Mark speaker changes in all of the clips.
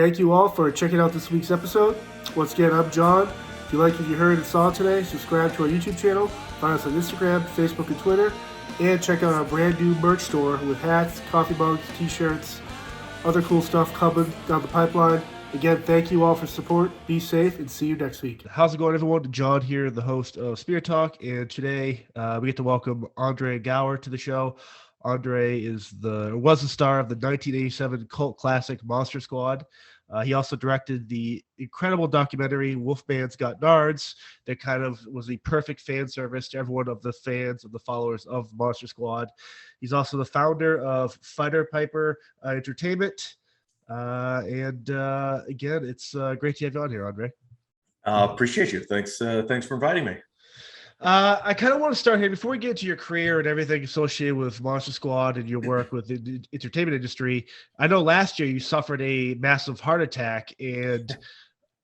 Speaker 1: Thank you all for checking out this week's episode. Once again, I'm John. If you like what you heard and saw today, subscribe to our YouTube channel, find us on Instagram, Facebook, and Twitter, and check out our brand new merch store with hats, coffee mugs, t-shirts, other cool stuff coming down the pipeline. Again, thank you all for support. Be safe, and see you next week.
Speaker 2: How's it going, everyone? John here, the host of Spirit Talk, and today we get to welcome Andre Gower to the show. Andre was the star of the 1987 cult classic Monster Squad. He also directed the incredible documentary Wolfman's Got Nards that kind of was the perfect fan service to everyone of the fans and the followers of Monster Squad. He's also the founder of Fighter Piper Entertainment. Again, it's great to have you on here, Andre.
Speaker 3: Appreciate you. Thanks for inviting me.
Speaker 2: I kind of want to start here before we get to your career and everything associated with Monster Squad and your work with the entertainment industry. I know last year you suffered a massive heart attack, and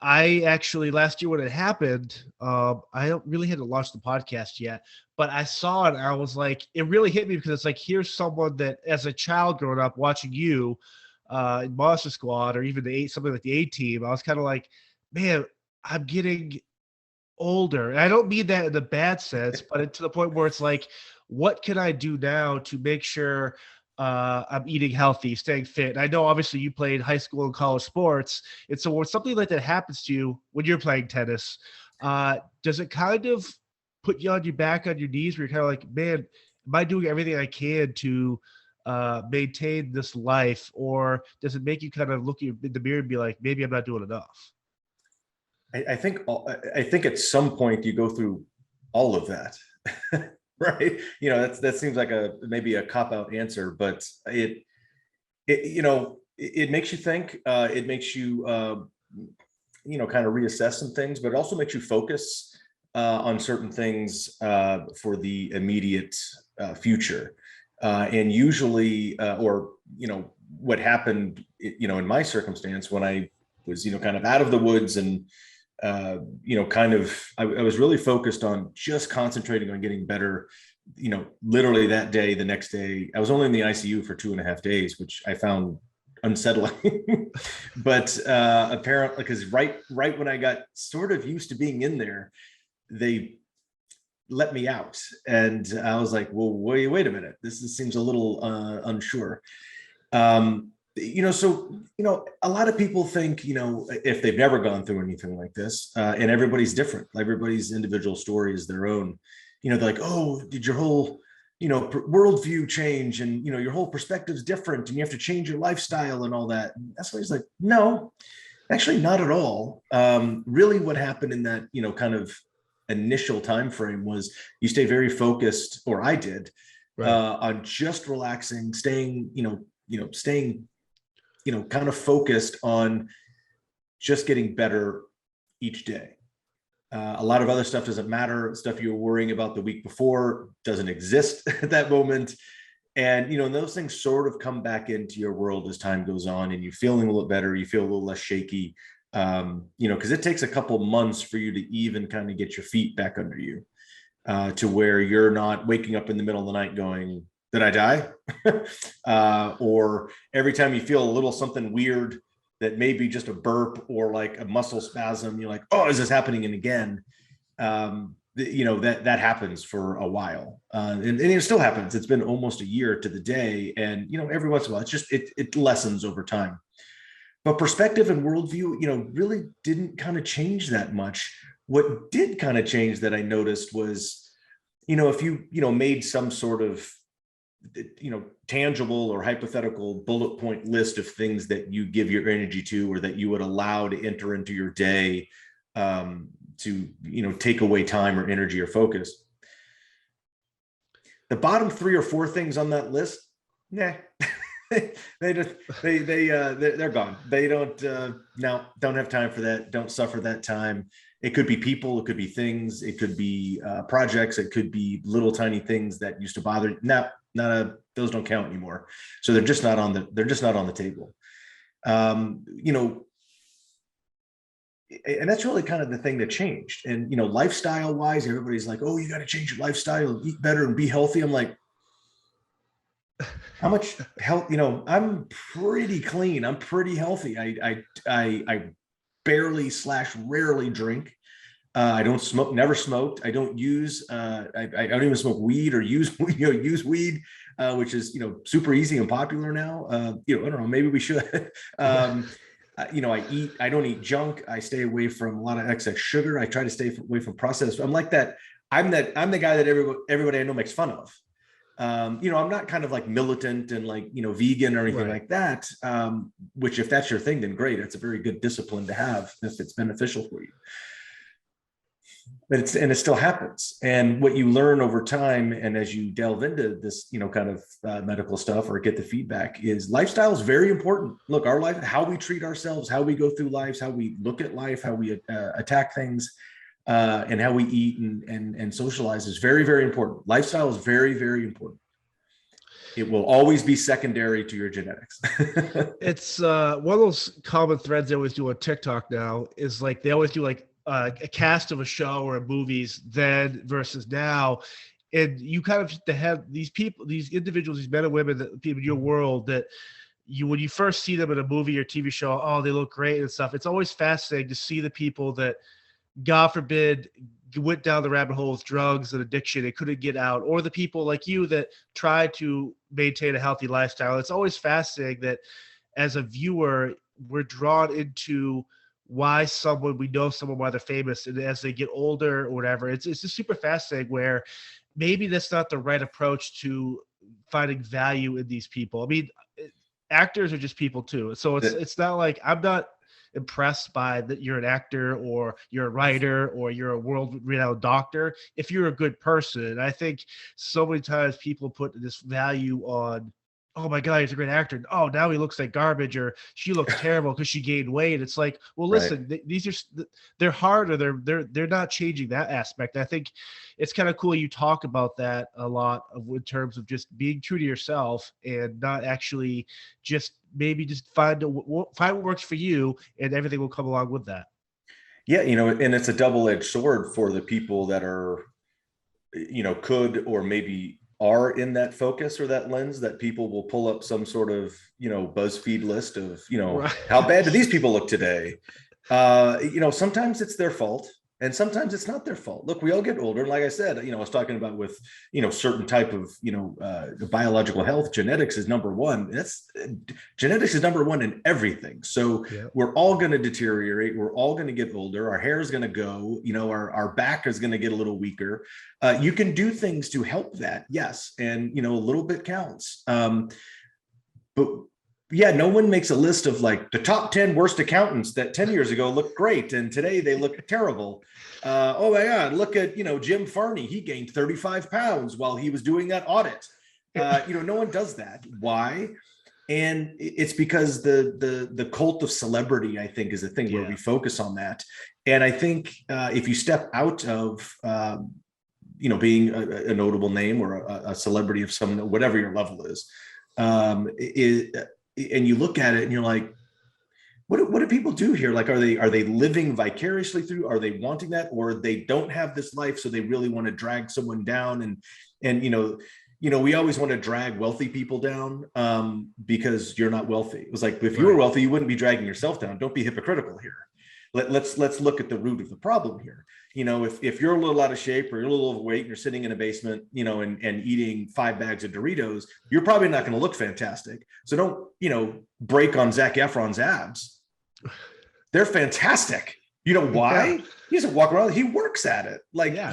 Speaker 2: I actually last year when it happened, I don't really had to launch the podcast yet, but I saw it and I was like, it really hit me because it's like, here's someone that as a child growing up watching you in Monster Squad or even something like the A-Team, I was kind of like, man, I'm getting older. And I don't mean that in the bad sense, but to the point where it's like, what can I do now to make sure I'm eating healthy, staying fit? And I know obviously you played high school and college sports. And so when something like that happens to you when you're playing tennis, does it kind of put you on your back, on your knees, where you're kind of like, man, am I doing everything I can to maintain this life? Or does it make you kind of look in the mirror and be like, maybe I'm not doing enough?
Speaker 3: I think at some point you go through all of that, right? You know, that seems like maybe a cop-out answer, but it makes you think. It makes you kind of reassess some things, but it also makes you focus on certain things for the immediate future. And usually, what happened, in my circumstance when I was, kind of out of the woods and I was really focused on just concentrating on getting better. Literally that day, the next day, I was only in the ICU for 2.5 days, which I found unsettling. But apparently, because right when I got sort of used to being in there, they let me out, and I was like, well, wait a minute, this seems a little unsure. A lot of people think, if they've never gone through anything like this, and everybody's different, everybody's individual story is their own. They're like, oh, did your whole, worldview change, and, your whole perspective's different, and you have to change your lifestyle and all that. And that's why he's like, no, actually not at all. Really what happened in that, kind of initial time frame was you stay very focused, or I did, right, on just relaxing, staying kind of focused on just getting better each day. A lot of other stuff doesn't matter. Stuff you were worrying about the week before doesn't exist at that moment. And, those things sort of come back into your world as time goes on, and you're feeling a little better. You feel a little less shaky, because it takes a couple months for you to even kind of get your feet back under you, to where you're not waking up in the middle of the night going, did I die? Or every time you feel a little something weird that may be just a burp or like a muscle spasm, you're like, oh, is this happening again? That happens for a while. And it still happens. It's been almost a year to the day. And, every once in a while, it lessens over time. But perspective and worldview, really didn't kind of change that much. What did kind of change that I noticed was, if you, made some sort of tangible or hypothetical bullet point list of things that you give your energy to, or that you would allow to enter into your day, to take away time or energy or focus. The bottom 3 or 4 things on that list, nah. they're gone. They don't have time for that. Don't suffer that time. It could be people, it could be things, it could be projects, it could be little tiny things that used to bother. Those don't count anymore. So they're just not on the table. And that's really kind of the thing that changed. And lifestyle wise, everybody's like, oh, you got to change your lifestyle, eat better and be healthy. I'm like, How much health, I'm pretty clean. I'm pretty healthy. I barely / rarely drink. I don't smoke, never smoked. I don't use, I don't even smoke weed or use weed, which is, super easy and popular now. I don't know, maybe we should. I don't eat junk. I stay away from a lot of excess sugar. I try to stay away from processed. I'm like that. I'm the guy that everybody I know makes fun of. I'm not kind of like militant and like, vegan or anything like that. Which if that's your thing, then great. It's a very good discipline to have if it's beneficial for you. But it still happens. And what you learn over time, and as you delve into this, kind of medical stuff or get the feedback, is lifestyle is very important. Look, our life, how we treat ourselves, how we go through lives, how we look at life, how we attack things, and how we eat and socialize is very, very important. Lifestyle is very, very important. It will always be secondary to your genetics.
Speaker 2: It's one of those common threads they always do on TikTok now is like they always do like a cast of a show or a movies then versus now. And you kind of have these people, these individuals, these men and women, that people in your world that when you first see them in a movie or TV show, oh, they look great and stuff. It's always fascinating to see the people that, God forbid, went down the rabbit hole with drugs and addiction and couldn't get out, or the people like you that try to maintain a healthy lifestyle. It's always fascinating that as a viewer, we're drawn into why we know someone, why they're famous, and as they get older or whatever, it's just super fascinating where maybe that's not the right approach to finding value in these people. I mean, actors are just people too. So it's not like I'm not impressed by that you're an actor or you're a writer or you're a world-renowned doctor if you're a good person. And I think so many times people put this value on, oh my God, he's a great actor. Oh, now he looks like garbage, or she looks terrible because she gained weight. It's like, well, listen, these are, they're hard, or they're not changing that aspect. I think it's kind of cool you talk about that a lot in terms of just being true to yourself and not actually just find what works for you, and everything will come along with that.
Speaker 3: Yeah, and it's a double-edged sword for the people that are, could or maybe are in that focus or that lens, that people will pull up some sort of, BuzzFeed list of, how bad do these people look today? Sometimes it's their fault and sometimes it's not their fault. Look, we all get older. And like I said, I was talking about with, certain type of, biological health, genetics is number one. Genetics is number one in everything. So we're all going to deteriorate. We're all going to get older. Our hair is going to go, our back is going to get a little weaker. You can do things to help that. Yes. And, a little bit counts. But yeah, no one makes a list of like the top 10 worst accountants that 10 years ago looked great and today they look terrible. Oh my God, look at, Jim Farney. He gained 35 pounds while he was doing that audit. No one does that. Why? And it's because the cult of celebrity, I think, is a thing where we focus on that. And I think if you step out of, being a notable name or a celebrity of some, whatever your level is, and you look at it and you're like, what do people do here? Like, are they living vicariously through? Are they wanting that, or they don't have this life, so they really want to drag someone down? And we always want to drag wealthy people down because you're not wealthy. It was like, if you were wealthy, you wouldn't be dragging yourself down. Don't be hypocritical here. Let's look at the root of the problem here. If you're a little out of shape or you're a little overweight and you're sitting in a basement, and eating 5 bags of Doritos, you're probably not going to look fantastic. So don't, break on Zac Efron's abs. They're fantastic. You know why? Yeah. He doesn't walk around. He works at it.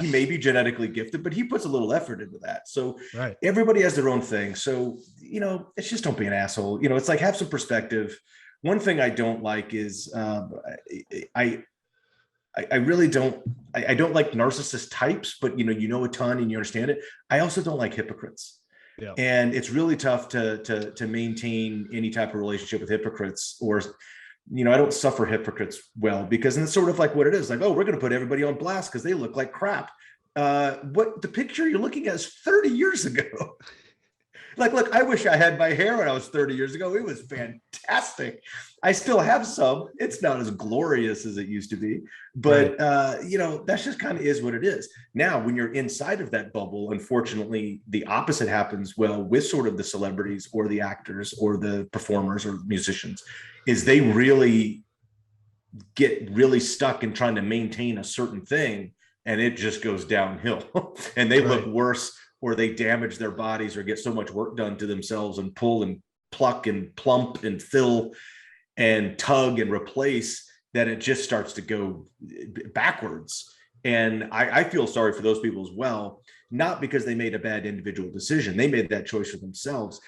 Speaker 3: He may be genetically gifted, but he puts a little effort into that. So everybody has their own thing. So, it's just don't be an asshole. It's like, have some perspective. One thing I don't like is I really don't. I don't like narcissist types, but a ton and you understand it. I also don't like hypocrites, and it's really tough to maintain any type of relationship with hypocrites. Or, I don't suffer hypocrites well, because it's sort of like what it is. Like, oh, we're going to put everybody on blast because they look like crap. What the picture you're looking at is 30 years ago. Like, look, I wish I had my hair when I was 30 years ago. It was fantastic. I still have some. It's not as glorious as it used to be, but that's just kind of is what it is. Now, when you're inside of that bubble, unfortunately, the opposite happens with sort of the celebrities or the actors or the performers or musicians, is they really get really stuck in trying to maintain a certain thing, and it just goes downhill and they look worse, or they damage their bodies or get so much work done to themselves and pull and pluck and plump and fill and tug and replace that it just starts to go backwards. And I feel sorry for those people as well, not because they made a bad individual decision. They made that choice for themselves.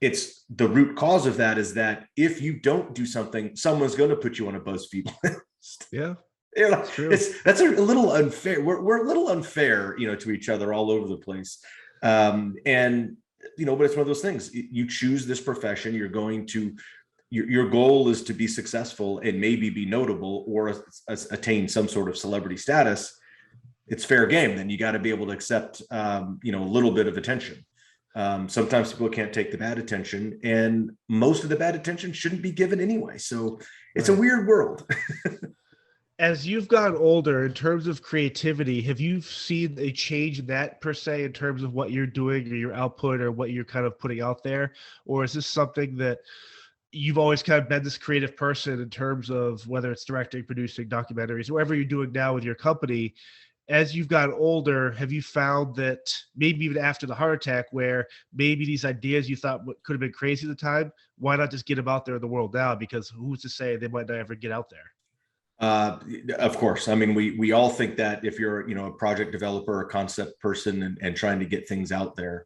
Speaker 3: It's the root cause of that is that if you don't do something, someone's going to put you on a BuzzFeed list.
Speaker 2: Yeah.
Speaker 3: That's a little unfair. We're a little unfair, to each other all over the place. But it's one of those things. You choose this profession. You're going to, your goal is to be successful and maybe be notable or attain some sort of celebrity status. It's fair game. Then you got to be able to accept, a little bit of attention. Sometimes people can't take the bad attention, and most of the bad attention shouldn't be given anyway. So it's a weird world.
Speaker 2: As you've gotten older, in terms of creativity, have you seen a change in that per se, in terms of what you're doing or your output or what you're kind of putting out there? Or is this something that you've always kind of been this creative person in terms of whether it's directing, producing documentaries, whatever you're doing now with your company? As you've gotten older, have you found that maybe even after the heart attack, where maybe these ideas you thought could have been crazy at the time, why not just get them out there in the world now? Because who's to say they might not ever get out there?
Speaker 3: Of course. I mean, we all think that if you're, a project developer or concept person and trying to get things out there,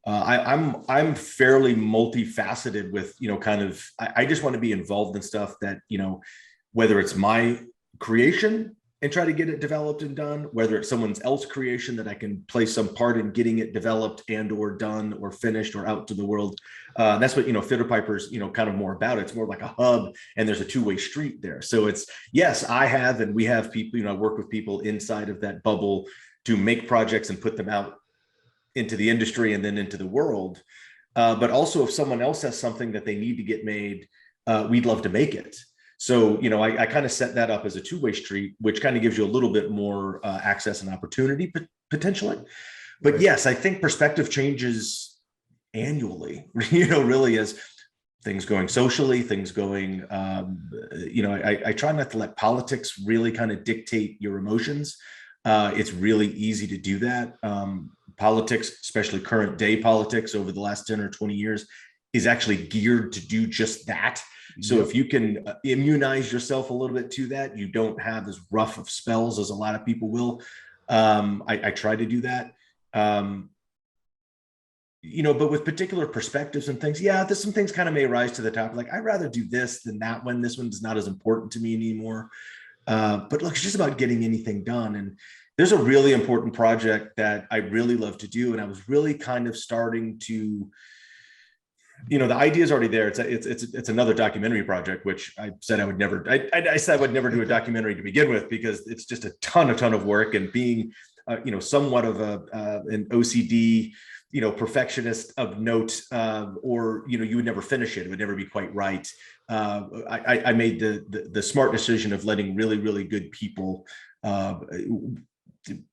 Speaker 3: I'm fairly multifaceted with, I just want to be involved in stuff that, whether it's my creation and try to get it developed and done, whether it's someone else's creation that I can play some part in getting it developed and or done or finished or out to the world. That's what, Fiddler Piper's, kind of more about. It's more like a hub, and there's a two-way street there. So it's, yes, and we have people, I work with people inside of that bubble to make projects and put them out into the industry and then into the world. But also if someone else has something that they need to get made, we'd love to make it. So, I kind of set that up as a two-way street, which kind of gives you a little bit more access and opportunity potentially. But yes, I think perspective changes annually, really as things going socially, things going, I try not to let politics really kind of dictate your emotions. It's really easy to do that. Politics, especially current day politics over the last 10 or 20 years, is actually geared to do just that. So if you can immunize yourself a little bit to that, you don't have as rough of spells as a lot of people will. I try to do that. But with particular perspectives and things, there's some things kind of may rise to the top. Like, I'd rather do this than that one. This one's not as important to me anymore. But look, it's just about getting anything done. And there's a really important project that I really love to do. And I was really kind of starting to, the idea is already there. It's another documentary project, which I said I would never, I said I would never do a documentary to begin with, because it's just a ton of work, and being, somewhat of an OCD, perfectionist of note, or, you would never finish it. It would never be quite right. I made the smart decision of letting really, really good people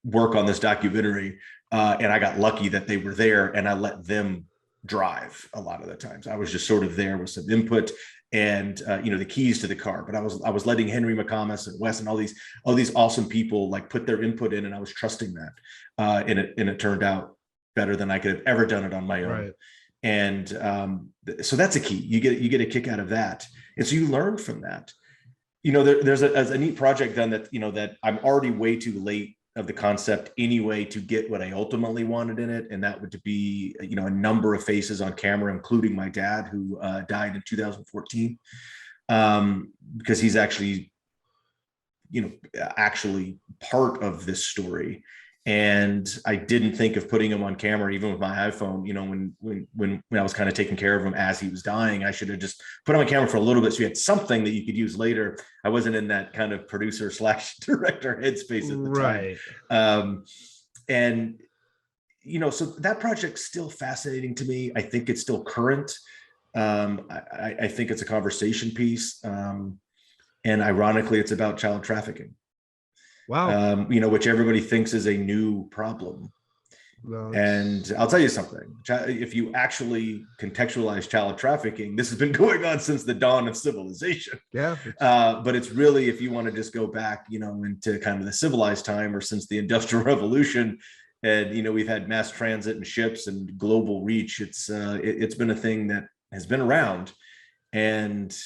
Speaker 3: work on this documentary. And I got lucky that they were there, and I let them drive a lot of the times. I was just sort of there with some input and the keys to the car, but I was letting Henry McComas and Wes and all these awesome people like put their input in, and I was trusting that, and it turned out better than I could have ever done it on my own. Right. And so that's a key. You get a kick out of that, and so you learn from that. There's a neat project done that that I'm already way too late of the concept anyway to get what I ultimately wanted in it, and that would be a number of faces on camera, including my dad, who died in 2014, because he's actually part of this story. And I didn't think of putting him on camera, even with my iPhone. When I was kind of taking care of him as he was dying, I should have just put him on camera for a little bit, so you had something that you could use later. I wasn't in that kind of producer / director headspace at the time. And so that project's still fascinating to me. I think it's still current. I think it's a conversation piece. And ironically, it's about child trafficking.
Speaker 2: Wow.
Speaker 3: Which everybody thinks is a new problem.
Speaker 2: No,
Speaker 3: and I'll tell you something. If you actually contextualize child trafficking, this has been going on since the dawn of civilization.
Speaker 2: Yeah.
Speaker 3: But it's really, if you want to just go back, into kind of the civilized time, or since the Industrial Revolution, and we've had mass transit and ships and global reach. It's been a thing that has been around, and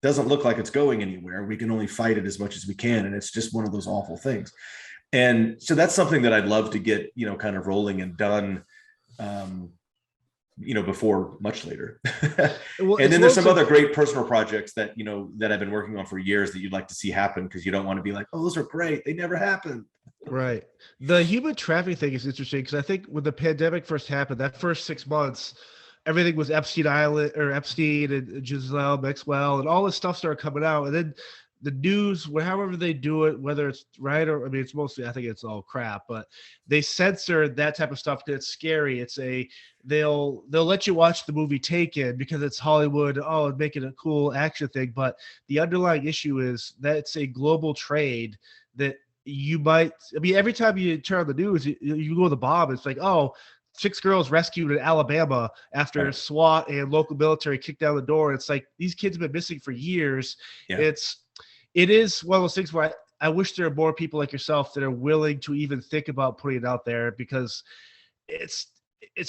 Speaker 3: doesn't look like it's going anywhere. We can only fight it as much as we can, and it's just one of those awful things. And so that's something that I'd love to get kind of rolling and done before much later.
Speaker 2: Well,
Speaker 3: and then there's some other great personal projects that that I've been working on for years that you'd like to see happen, because you don't want to be like, oh, those are great, they never happened.
Speaker 2: Right. The human trafficking thing is interesting, because I think when the pandemic first happened, that first 6 months, everything was Epstein Island, or Epstein and Giselle Maxwell, and all this stuff started coming out. And then the news, however they do it, whether it's right or, I mean, it's mostly, I think it's all crap, but they censor that type of stuff because it's scary. They'll let you watch the movie Taken because it's Hollywood, and make it a cool action thing. But the underlying issue is that it's a global trade that every time you turn on the news, you go to the bomb, it's like, 6 girls rescued in Alabama after SWAT and local military kicked down the door. It's like, these kids have been missing for years. Yeah. It is one of those things where I wish there are more people like yourself that are willing to even think about putting it out there, because it's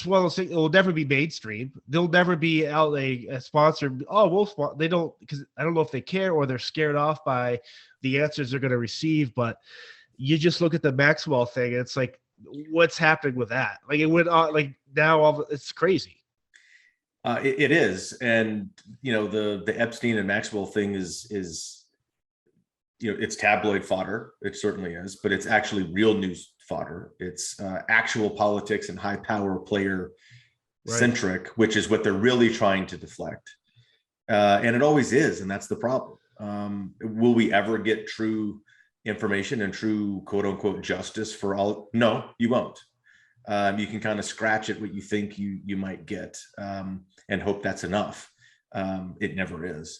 Speaker 2: one of those things. It will never be mainstream. They'll never be out a sponsor. They don't, because I don't know if they care or they're scared off by the answers they're going to receive. But you just look at the Maxwell thing, and it's like, what's happening with that? Like, it went on, like, now it's crazy.
Speaker 3: It is. And the Epstein and Maxwell thing is it's tabloid fodder. It certainly is, but it's actually real news fodder. It's actual politics and high power player centric, which is what they're really trying to deflect. And it always is. And that's the problem. Will we ever get true information and true quote unquote justice for all? No, you won't. You can kind of scratch at what you think you might get, and hope that's enough. It never is.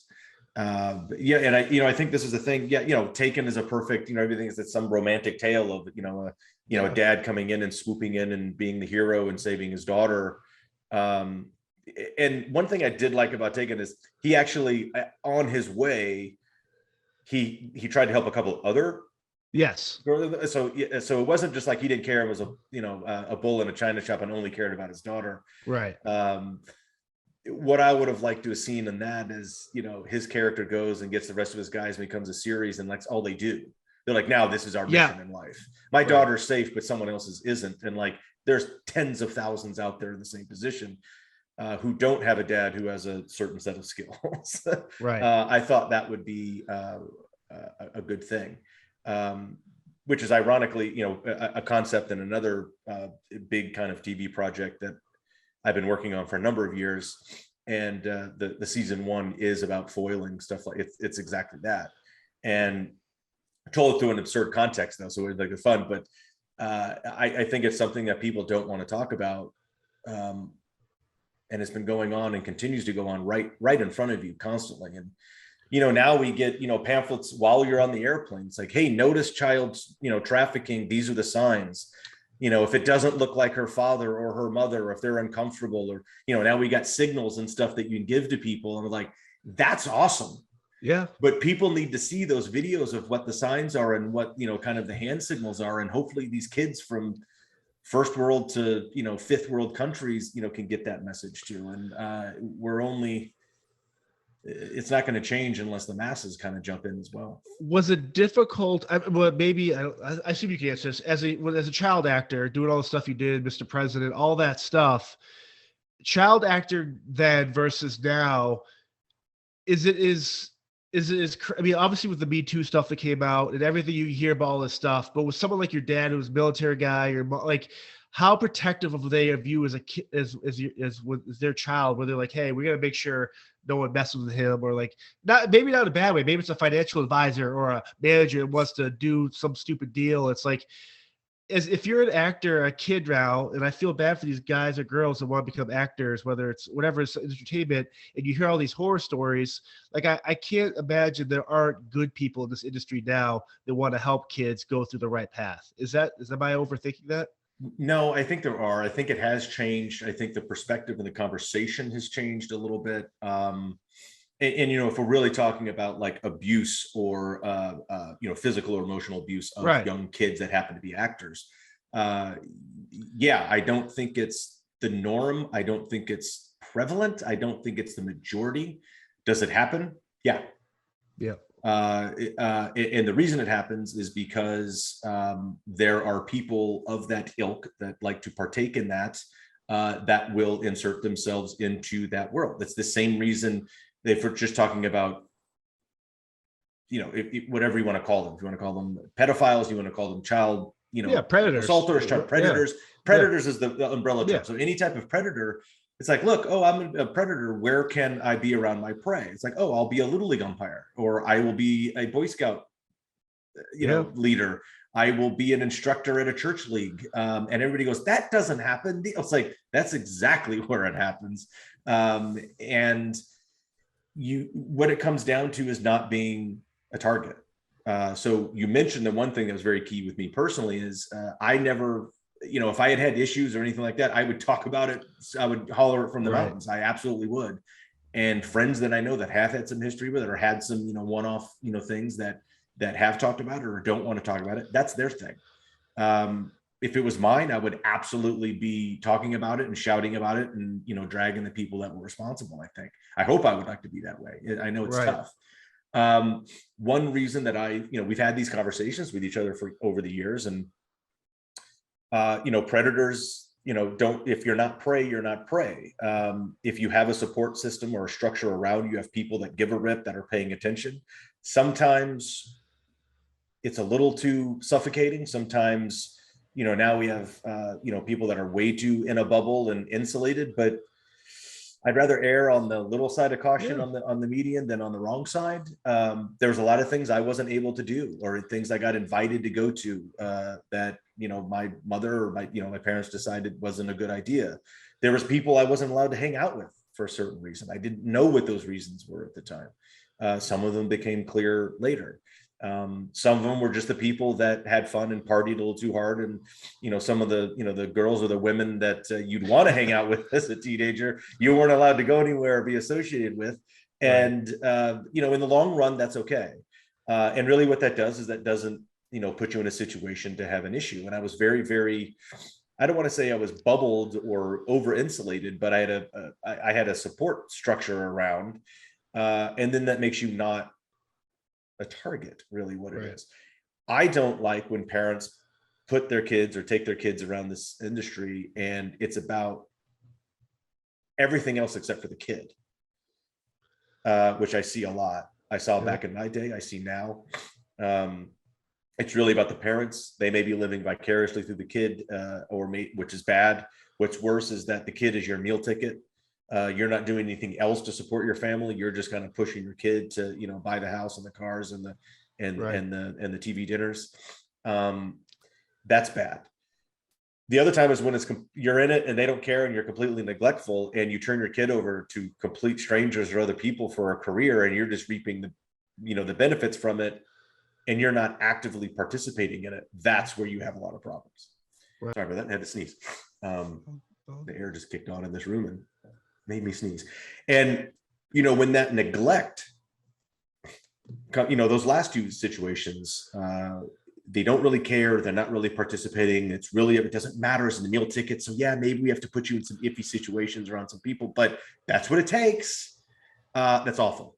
Speaker 3: And I think this is the thing. Taken is a perfect, everything is some romantic tale of a dad coming in and swooping in and being the hero and saving his daughter. And one thing I did like about Taken is he actually, on his way, he tried to help a couple other.
Speaker 2: Yes.
Speaker 3: So it wasn't just like he didn't care. It was a bull in a china shop and only cared about his daughter.
Speaker 2: Right.
Speaker 3: What I would have liked to have seen in that is, his character goes and gets the rest of his guys and becomes a series, and that's all they do. They're like, now this is our mission in life. My daughter's safe, but someone else's isn't. And like, there's tens of thousands out there in the same position who don't have a dad who has a certain set of skills.
Speaker 2: Right.
Speaker 3: I thought that would be a good thing. Which is ironically, a concept in another big kind of TV project that I've been working on for a number of years. And the season 1 is about foiling stuff. Like it's exactly that. And I told it to an absurd context though, so it's like fun, but I think it's something that people don't want to talk about. And it's been going on and continues to go on right in front of you constantly. And now we get, pamphlets while you're on the airplane. It's like, hey, notice child, trafficking. These are the signs. If it doesn't look like her father or her mother, or if they're uncomfortable, or, now we got signals and stuff that you can give to people. And we're like, that's awesome.
Speaker 2: Yeah.
Speaker 3: But people need to see those videos of what the signs are and what, kind of the hand signals are. And hopefully these kids from first world to, fifth world countries, can get that message too. And it's not going to change unless the masses kind of jump in as well.
Speaker 2: Was it difficult? Well, maybe I assume you can answer this. As a child actor, doing all the stuff you did, Mr. President, all that stuff, child actor then versus now, I mean, obviously with the Me Too stuff that came out and everything you hear about all this stuff, but with someone like your dad who was a military guy, or like, how protective of they of you as a kid, as their child, where they're like, hey, we're gonna make sure no one messes with him, or like, maybe not in a bad way, maybe it's a financial advisor or a manager that wants to do some stupid deal. It's like, as if you're an actor, a kid now, and I feel bad for these guys or girls that want to become actors, whether it's whatever it's entertainment, and you hear all these horror stories. Like I can't imagine there aren't good people in this industry now that want to help kids go through the right path. Am I overthinking that?
Speaker 3: No, I think there are. I think it has changed. I think the perspective and the conversation has changed a little bit. And if we're really talking about like abuse or physical or emotional abuse of
Speaker 2: Right.
Speaker 3: young kids that happen to be actors, yeah, I don't think it's the norm. I don't think it's prevalent. I don't think it's the majority. Does it happen? Yeah.
Speaker 2: Yeah.
Speaker 3: And the reason it happens is because there are people of that ilk that like to partake in that, that will insert themselves into that world. That's the same reason. If we're just talking about, whatever you want to call them, if you want to call them pedophiles, you want to call them child,
Speaker 2: predators,
Speaker 3: assaulters, child predators.
Speaker 2: Yeah.
Speaker 3: Predators is the umbrella term.
Speaker 2: Yeah.
Speaker 3: So any type of predator, it's like, look, oh, I'm a predator. Where can I be around my prey? It's like, oh, I'll be a Little League umpire, or I will be a Boy Scout, leader. I will be an instructor at a church league. And everybody goes, that doesn't happen. It's like, that's exactly where it happens. And what it comes down to is not being a target. So you mentioned the one thing that was very key with me personally is I never, if I had issues or anything like that, I would talk about it. I would holler it from the mountains. I absolutely would. And friends that I know that have had some history with it or had some, one-off, things that have talked about it or don't want to talk about it, that's their thing. If it was mine, I would absolutely be talking about it and shouting about it and, dragging the people that were responsible. I hope I would like to be that way. I know it's tough. One reason that we've had these conversations with each other for over the years, and, predators, if you're not prey, you're not prey. If you have a support system or a structure around you, have people that give a rip, that are paying attention. Sometimes it's a little too suffocating. Sometimes, now we have, people that are way too in a bubble and insulated, but I'd rather err on the little side of caution on the median than on the wrong side. There's a lot of things I wasn't able to do, or things I got invited to go to that, my mother or my parents decided wasn't a good idea. There was people I wasn't allowed to hang out with for a certain reason. I didn't know what those reasons were at the time. Some of them became clear later. Some of them were just the people that had fun and partied a little too hard. And, some of the, the girls or the women that you'd want to hang out with as a teenager, you weren't allowed to go anywhere or be associated with. And, in the long run, that's okay. And really what that does is that doesn't, put you in a situation to have an issue. And I was very, very, I don't want to say I was bubbled or over insulated, but I had a support structure around. And then that makes you not a target, really what it is. I don't like when parents put their kids or take their kids around this industry and it's about everything else except for the kid, which I see a lot. I saw back in my day, I see now. It's really about the parents. They may be living vicariously through the kid, which is bad. What's worse is that the kid is your meal ticket. You're not doing anything else to support your family. You're just kind of pushing your kid to, buy the house and the cars and the TV dinners. That's bad. The other time is when you're in it and they don't care and you're completely neglectful and you turn your kid over to complete strangers or other people for a career and you're just reaping the benefits from it and you're not actively participating in it. That's where you have a lot of problems. Sorry about that. I had to sneeze. The air just kicked on in this room and made me sneeze. And, when that neglect, those last two situations, they don't really care. They're not really participating. It doesn't matter as in the meal ticket. So yeah, maybe we have to put you in some iffy situations around some people, but that's what it takes. That's awful.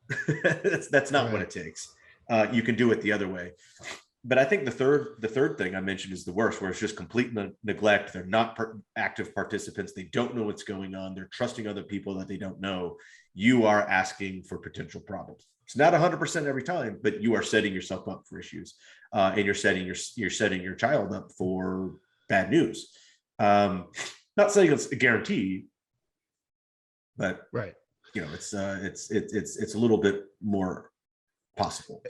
Speaker 3: That's not what it takes. You can do it the other way. But I think the third thing I mentioned is the worst, where it's just complete neglect. They're not active participants. They don't know what's going on. They're trusting other people that they don't know. You are asking for potential problems. It's not 100% every time, but you are setting yourself up for issues, and you're setting your child up for bad news. Not saying it's a guarantee, but it's a little bit more possible.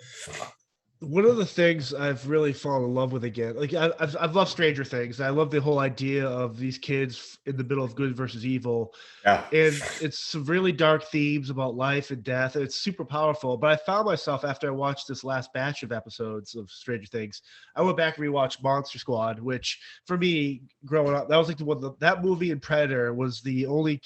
Speaker 2: one of the things I've really fallen in love with again, like I've loved Stranger Things. I love the whole idea of these kids in the middle of good versus evil.
Speaker 3: Yeah.
Speaker 2: And it's some really dark themes about life and death. It's super powerful. But I found myself after I watched this last batch of episodes of Stranger Things, I went back and rewatched Monster Squad, which for me growing up, that was like the one that movie and Predator was the only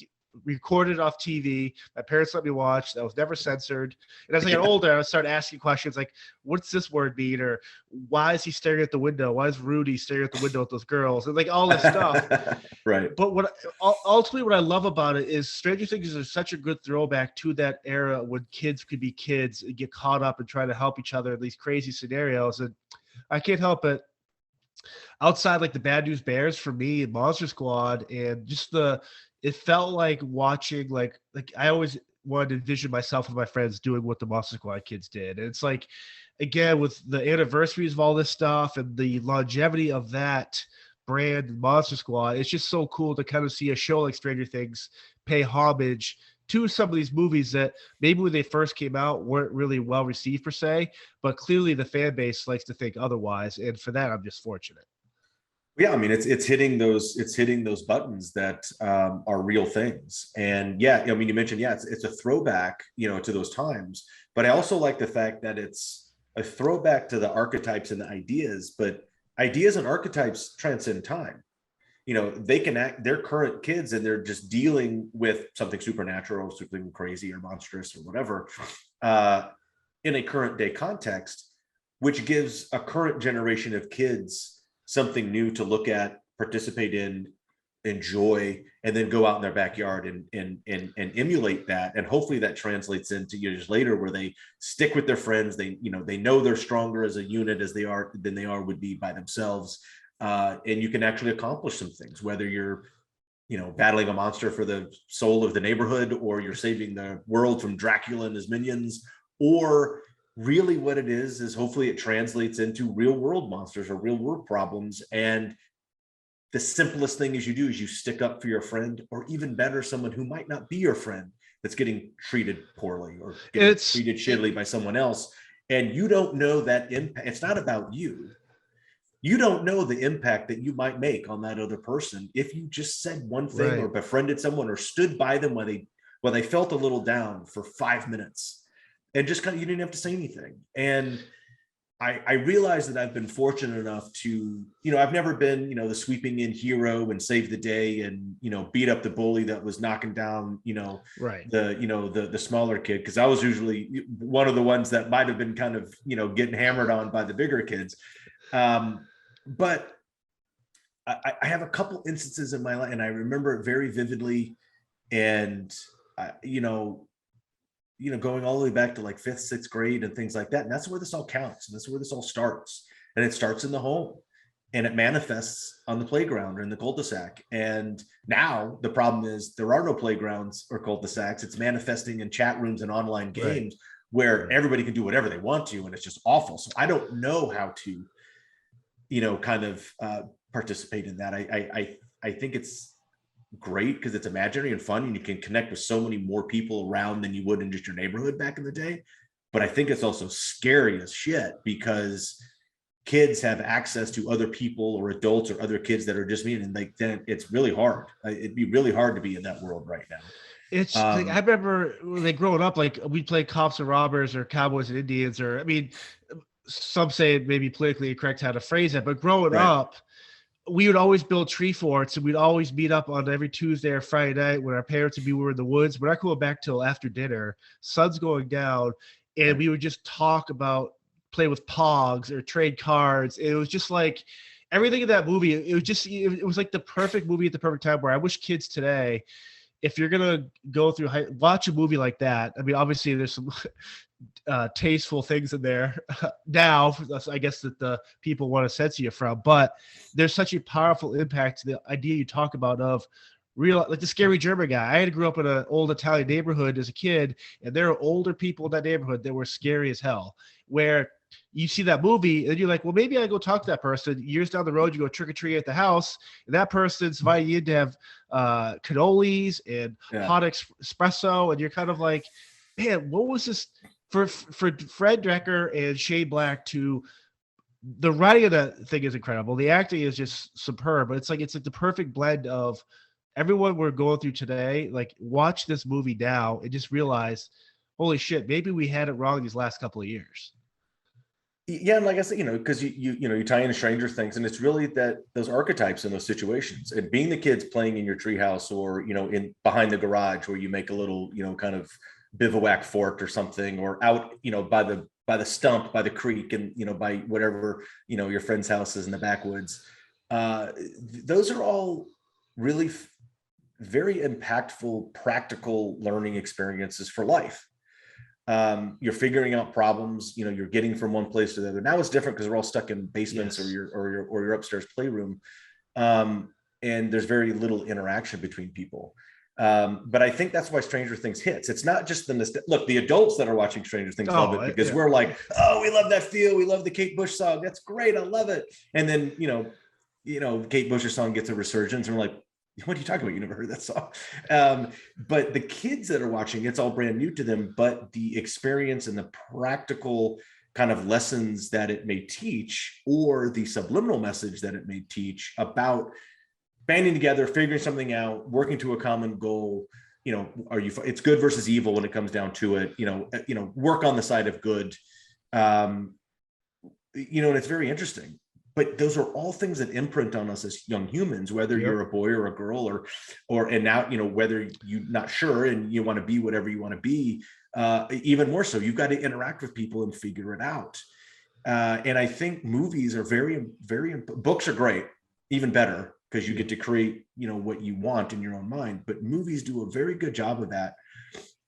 Speaker 2: recorded off TV. My parents let me watch. That was never censored. And as I got older, I started asking questions like, "What's this word mean?" Or "Why is he staring at the window? Why is Rudy staring at the window with those girls?" And like all this stuff.
Speaker 3: Right.
Speaker 2: But ultimately what I love about it is Stranger Things is such a good throwback to that era when kids could be kids and get caught up and try to help each other in these crazy scenarios. And I can't help it. Outside like the Bad News Bears for me, Monster Squad, and just it felt like watching like I always wanted to envision myself and my friends doing what the Monster Squad kids did. And it's like, again, with the anniversaries of all this stuff and the longevity of that brand and Monster Squad, it's just so cool to kind of see a show like Stranger Things pay homage to some of these movies that maybe when they first came out weren't really well received per se, but clearly the fan base likes to think otherwise. And for that, I'm just fortunate.
Speaker 3: Yeah, I mean, it's hitting those buttons that are real things. And yeah, I mean, you mentioned, yeah, it's a throwback, to those times. But I also like the fact that it's a throwback to the archetypes and the ideas, but ideas and archetypes transcend time. They can act, they're current kids and they're just dealing with something supernatural, something crazy or monstrous or whatever, in a current day context, which gives a current generation of kids something new to look at, participate in, enjoy, and then go out in their backyard and emulate that. And hopefully that translates into years later where they stick with their friends. They know they're stronger as a unit as they are would be by themselves. And you can actually accomplish some things, whether you're, battling a monster for the soul of the neighborhood, or you're saving the world from Dracula and his minions, or really what it is hopefully it translates into real world monsters or real world problems. And the simplest thing is you stick up for your friend, or even better, someone who might not be your friend that's getting treated poorly or getting treated shittily by someone else. And you don't know that impact. It's not about you. You don't know the impact that you might make on that other person if you just said one thing, right, or befriended someone or stood by them when they felt a little down for 5 minutes. And just you didn't have to say anything. And I realized that I've been fortunate enough to, I've never been, the sweeping in hero and save the day and, beat up the bully that was knocking down,
Speaker 2: right,
Speaker 3: the smaller kid. Cause I was usually one of the ones that might've been kind of, getting hammered on by the bigger kids. But I have a couple instances in my life and I remember it very vividly. And, going all the way back to like 5th, 6th grade and things like that. And that's where this all counts. And that's where this all starts. And it starts in the home and it manifests on the playground or in the cul-de-sac. And now the problem is there are no playgrounds or cul-de-sacs. It's manifesting in chat rooms and online games, right, where everybody can do whatever they want to. And it's just awful. So I don't know how to, kind of participate in that. I think it's great because it's imaginary and fun and you can connect with so many more people around than you would in just your neighborhood back in the day. But I think it's also scary as shit because kids have access to other people or adults or other kids that are just mean, and like then it's really hard. It'd be really hard to be in that world right now.
Speaker 2: It's like, I remember when growing up, like we'd play cops and robbers or cowboys and Indians, or I mean, some say it may be politically incorrect how to phrase it, but growing up, we would always build tree forts and we'd always meet up on every Tuesday or Friday night when our parents would be, we were in the woods. We're not going back till after dinner, sun's going down, and we would just talk about play with pogs or trade cards. It was just like everything in that movie. It was like the perfect movie at the perfect time, where I wish kids today, if you're going to go through, watch a movie like that. I mean, obviously there's some tasteful things in there now, I guess, that the people want to censor you from, but there's such a powerful impact to the idea you talk about of real, like the scary German guy. I had to grow up in an old Italian neighborhood as a kid, and there are older people in that neighborhood that were scary as hell, where you see that movie and you're like, well, maybe I go talk to that person. Years down the road, you go trick-or-treat at the house and that person's inviting you to have cannolis and hot espresso, and you're kind of like, man, what was this for Fred Dekker and Shane Black to the writing of that thing is incredible. The acting is just superb, but it's like the perfect blend of everyone we're going through today. Like, watch this movie now and just realize, holy shit, maybe we had it wrong these last couple of years.
Speaker 3: Yeah, and like I said, because you tie in Stranger Things, and it's really that those archetypes in those situations, and being the kids playing in your treehouse, or in behind the garage where you make a little kind of bivouac fort or something, or out by the stump by the creek, and by whatever your friend's house is in the backwoods. Those are all really very impactful, practical learning experiences for life. You're figuring out problems, you're getting from one place to the other. Now it's different because we're all stuck in basements, yes, or your upstairs playroom. And there's very little interaction between people. But I think that's why Stranger Things hits. It's not just look, the adults that are watching Stranger Things love it because we're like, oh, we love that feel. We love the Kate Bush song. That's great. I love it. And then, Kate Bush's song gets a resurgence and we're like, what are you talking about? You never heard that song. But the kids that are watching, it's all brand new to them, but the experience and the practical kind of lessons that it may teach, or the subliminal message that it may teach about banding together, figuring something out, working to a common goal. It's good versus evil when it comes down to it, work on the side of good. And it's very interesting. But those are all things that imprint on us as young humans, whether you're a boy or a girl, and now, whether you're not sure and you want to be whatever you want to be, even more so, you've got to interact with people and figure it out. And I think movies are very, very, books are great, even better, because you get to create, what you want in your own mind, but movies do a very good job of that.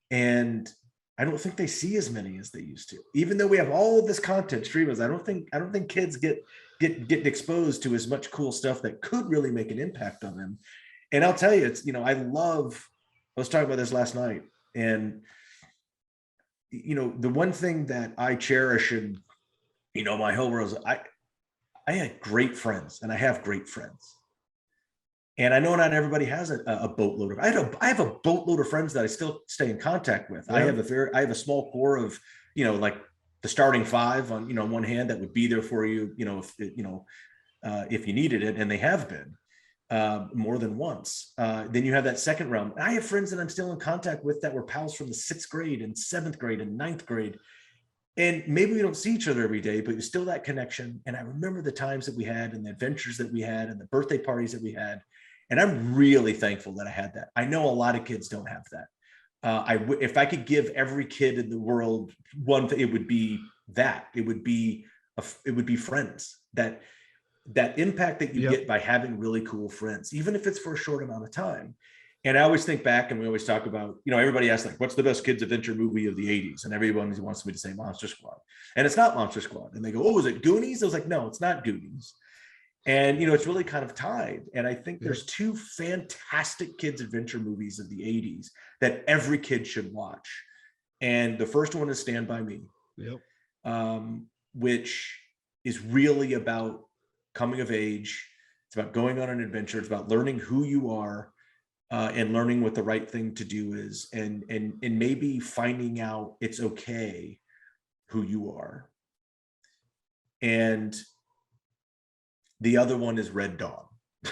Speaker 3: And I don't think they see as many as they used to, even though we have all of this content streamers. I don't think kids get exposed to as much cool stuff that could really make an impact on them. And I'll tell you, it's, I was talking about this last night, and, the one thing that I cherish and, my whole world is I had great friends, and I have great friends. And I know not everybody has a boatload of. I have a boatload of friends that I still stay in contact with. Yeah. I have a small core of, like the starting five on one hand that would be there for you, if you needed it, and they have been more than once. Then you have that second round. I have friends that I'm still in contact with that were pals from the 6th grade and 7th grade and 9th grade. And maybe we don't see each other every day, but there's still that connection. And I remember the times that we had, and the adventures that we had, and the birthday parties that we had. And I'm really thankful that I had that. I know a lot of kids don't have that. If I could give every kid in the world one thing, it would be that. It would be friends. That impact that you get by having really cool friends, even if it's for a short amount of time. And I always think back, and we always talk about, everybody asks, like, what's the best kids adventure movie of the 80s? And everyone wants me to say Monster Squad. And it's not Monster Squad. And they go, oh, is it Goonies? I was like, no, it's not Goonies. And, it's really kind of tied. And I think there's two fantastic kids adventure movies of the 80s that every kid should watch. And the first one is Stand By Me, which is really about coming of age. It's about going on an adventure. It's about learning who you are, and learning what the right thing to do is, and maybe finding out it's okay who you are. And the other one is Red Dawn.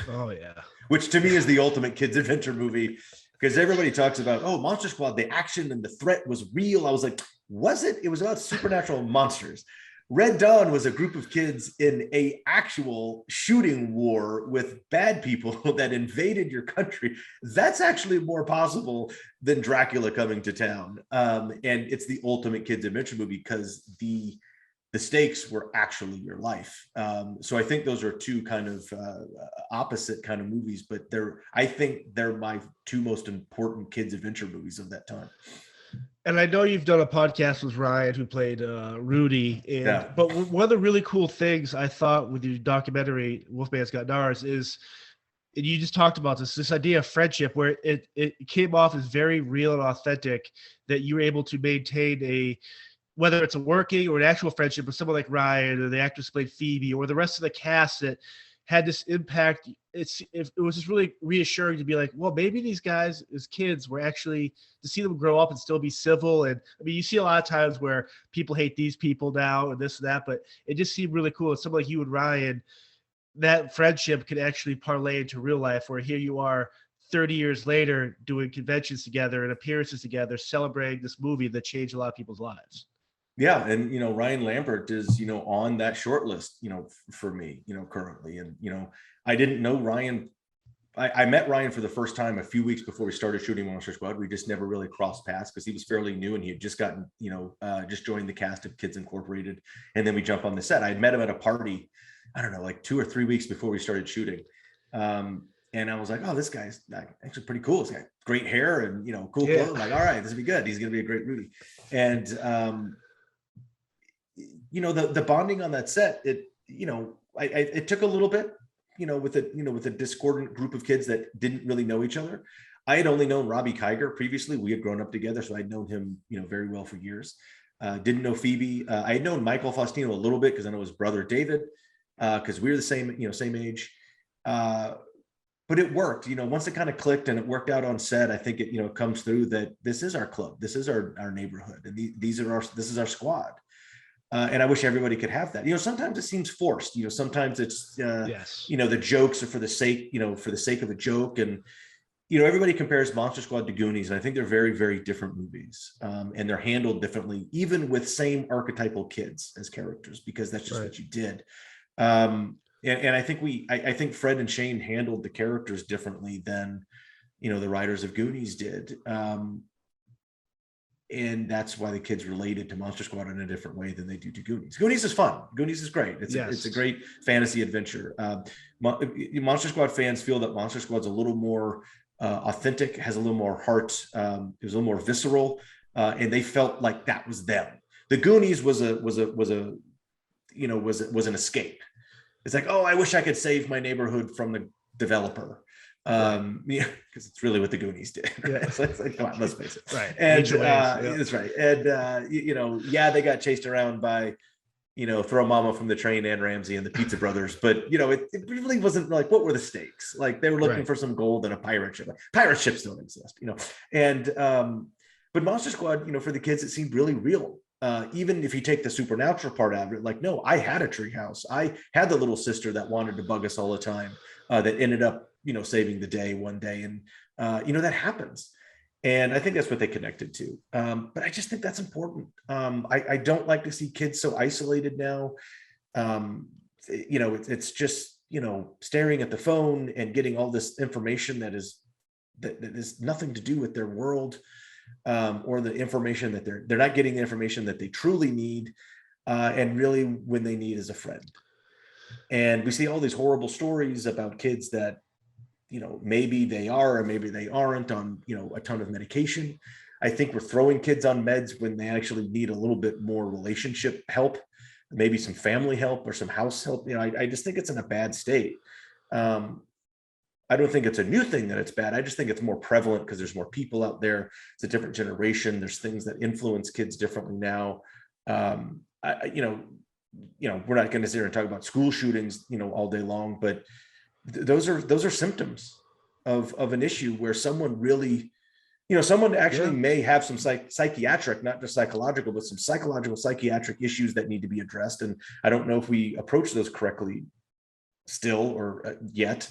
Speaker 2: Oh yeah.
Speaker 3: Which to me is the ultimate kids adventure movie, because everybody talks about, oh, Monster Squad, the action and the threat was real. I was like, was it? It was about supernatural monsters. Red Dawn was a group of kids in a actual shooting war with bad people that invaded your country. That's actually more possible than Dracula coming to town. And it's the ultimate kids adventure movie because the stakes were actually your life. So I think those are two kind of opposite kind of movies, but I think they're my two most important kids adventure movies of that time.
Speaker 2: And I know you've done a podcast with Ryan, who played Rudy. But one of the really cool things I thought with your documentary, Wolfman's Got Nards, is, and you just talked about this idea of friendship, where it came off as very real and authentic, that you were able to maintain whether it's a working or an actual friendship with someone like Ryan, or the actress played Phoebe, or the rest of the cast that had this impact it was just really reassuring to be like, well, maybe these guys as kids were actually, to see them grow up and still be civil. And I mean, you see a lot of times where people hate these people now and this and that, but it just seemed really cool. It's someone like you and Ryan, that friendship could actually parlay into real life, where here you are 30 years later doing conventions together and appearances together, celebrating this movie that changed a lot of people's lives.
Speaker 3: Yeah. And, Ryan Lambert is, on that short list, for me, currently. And, I didn't know Ryan. I met Ryan for the first time a few weeks before we started shooting Monster Squad. We just never really crossed paths because he was fairly new and he had just gotten, just joined the cast of Kids Incorporated. And then we jump on the set. I had met him at a party, I don't know, like 2 or 3 weeks before we started shooting. And I was like, oh, this guy's actually pretty cool. He's got great hair and, cool clothes. I'm like, all right, this will be good. He's going to be a great Rudy. And, the bonding on that set, it took a little bit, with a discordant group of kids that didn't really know each other. I had only known Robbie Kiger previously. We had grown up together, so I'd known him, very well for years. Didn't know Phoebe. I had known Michael Faustino a little bit because I know his brother David, because we were the same age. But it worked, once it kind of clicked and it worked out on set. I think it, comes through that this is our club, this is our neighborhood, and this is our squad. And I wish everybody could have that. Sometimes it seems forced. Sometimes it's,
Speaker 2: Yes.
Speaker 3: The jokes are for the sake of a joke. And, everybody compares Monster Squad to Goonies. And I think they're very, very different movies. And they're handled differently, even with same archetypal kids as characters, because that's just what you did. And I think I think Fred and Shane handled the characters differently than, the writers of Goonies did. And that's why the kids related to Monster Squad in a different way than they do to Goonies. Goonies is fun. Goonies is great. It's a great fantasy adventure. Monster Squad fans feel that Monster Squad's a little more authentic, has a little more heart. It was a little more visceral, and they felt like that was them. The Goonies was an escape. It's like, oh, I wish I could save my neighborhood from the developer. Because it's really what the Goonies did. Yeah. It's like, come on, let's face it.
Speaker 2: Right.
Speaker 3: And that's right. And they got chased around by, Throw Mama from the Train and Ramsey and the Pizza Brothers. But it really wasn't like, what were the stakes? Like they were looking for some gold and a pirate ship. Like, pirate ships don't exist, And but Monster Squad, for the kids, it seemed really real. Even if you take the supernatural part out of it, like, no, I had a treehouse. I had the little sister that wanted to bug us all the time, that ended up, saving the day one day. And, that happens. And I think that's what they connected to. But I just think that's important. I don't like to see kids so isolated now. It's just, staring at the phone and getting all this information that is nothing to do with their world. Or the information that they're not getting the information that they truly need, and really when they need is a friend. And we see all these horrible stories about kids that, maybe they are or maybe they aren't on, a ton of medication. I think we're throwing kids on meds when they actually need a little bit more relationship help, maybe some family help or some house help. I just think it's in a bad state. I don't think it's a new thing that it's bad. I just think it's more prevalent because there's more people out there. It's a different generation. There's things that influence kids differently now. We're not going to sit here and talk about school shootings, all day long, but those are symptoms of an issue where someone really, someone actually may have some psychiatric, not just psychological, but some psychological, psychiatric issues that need to be addressed. And I don't know if we approach those correctly still or yet.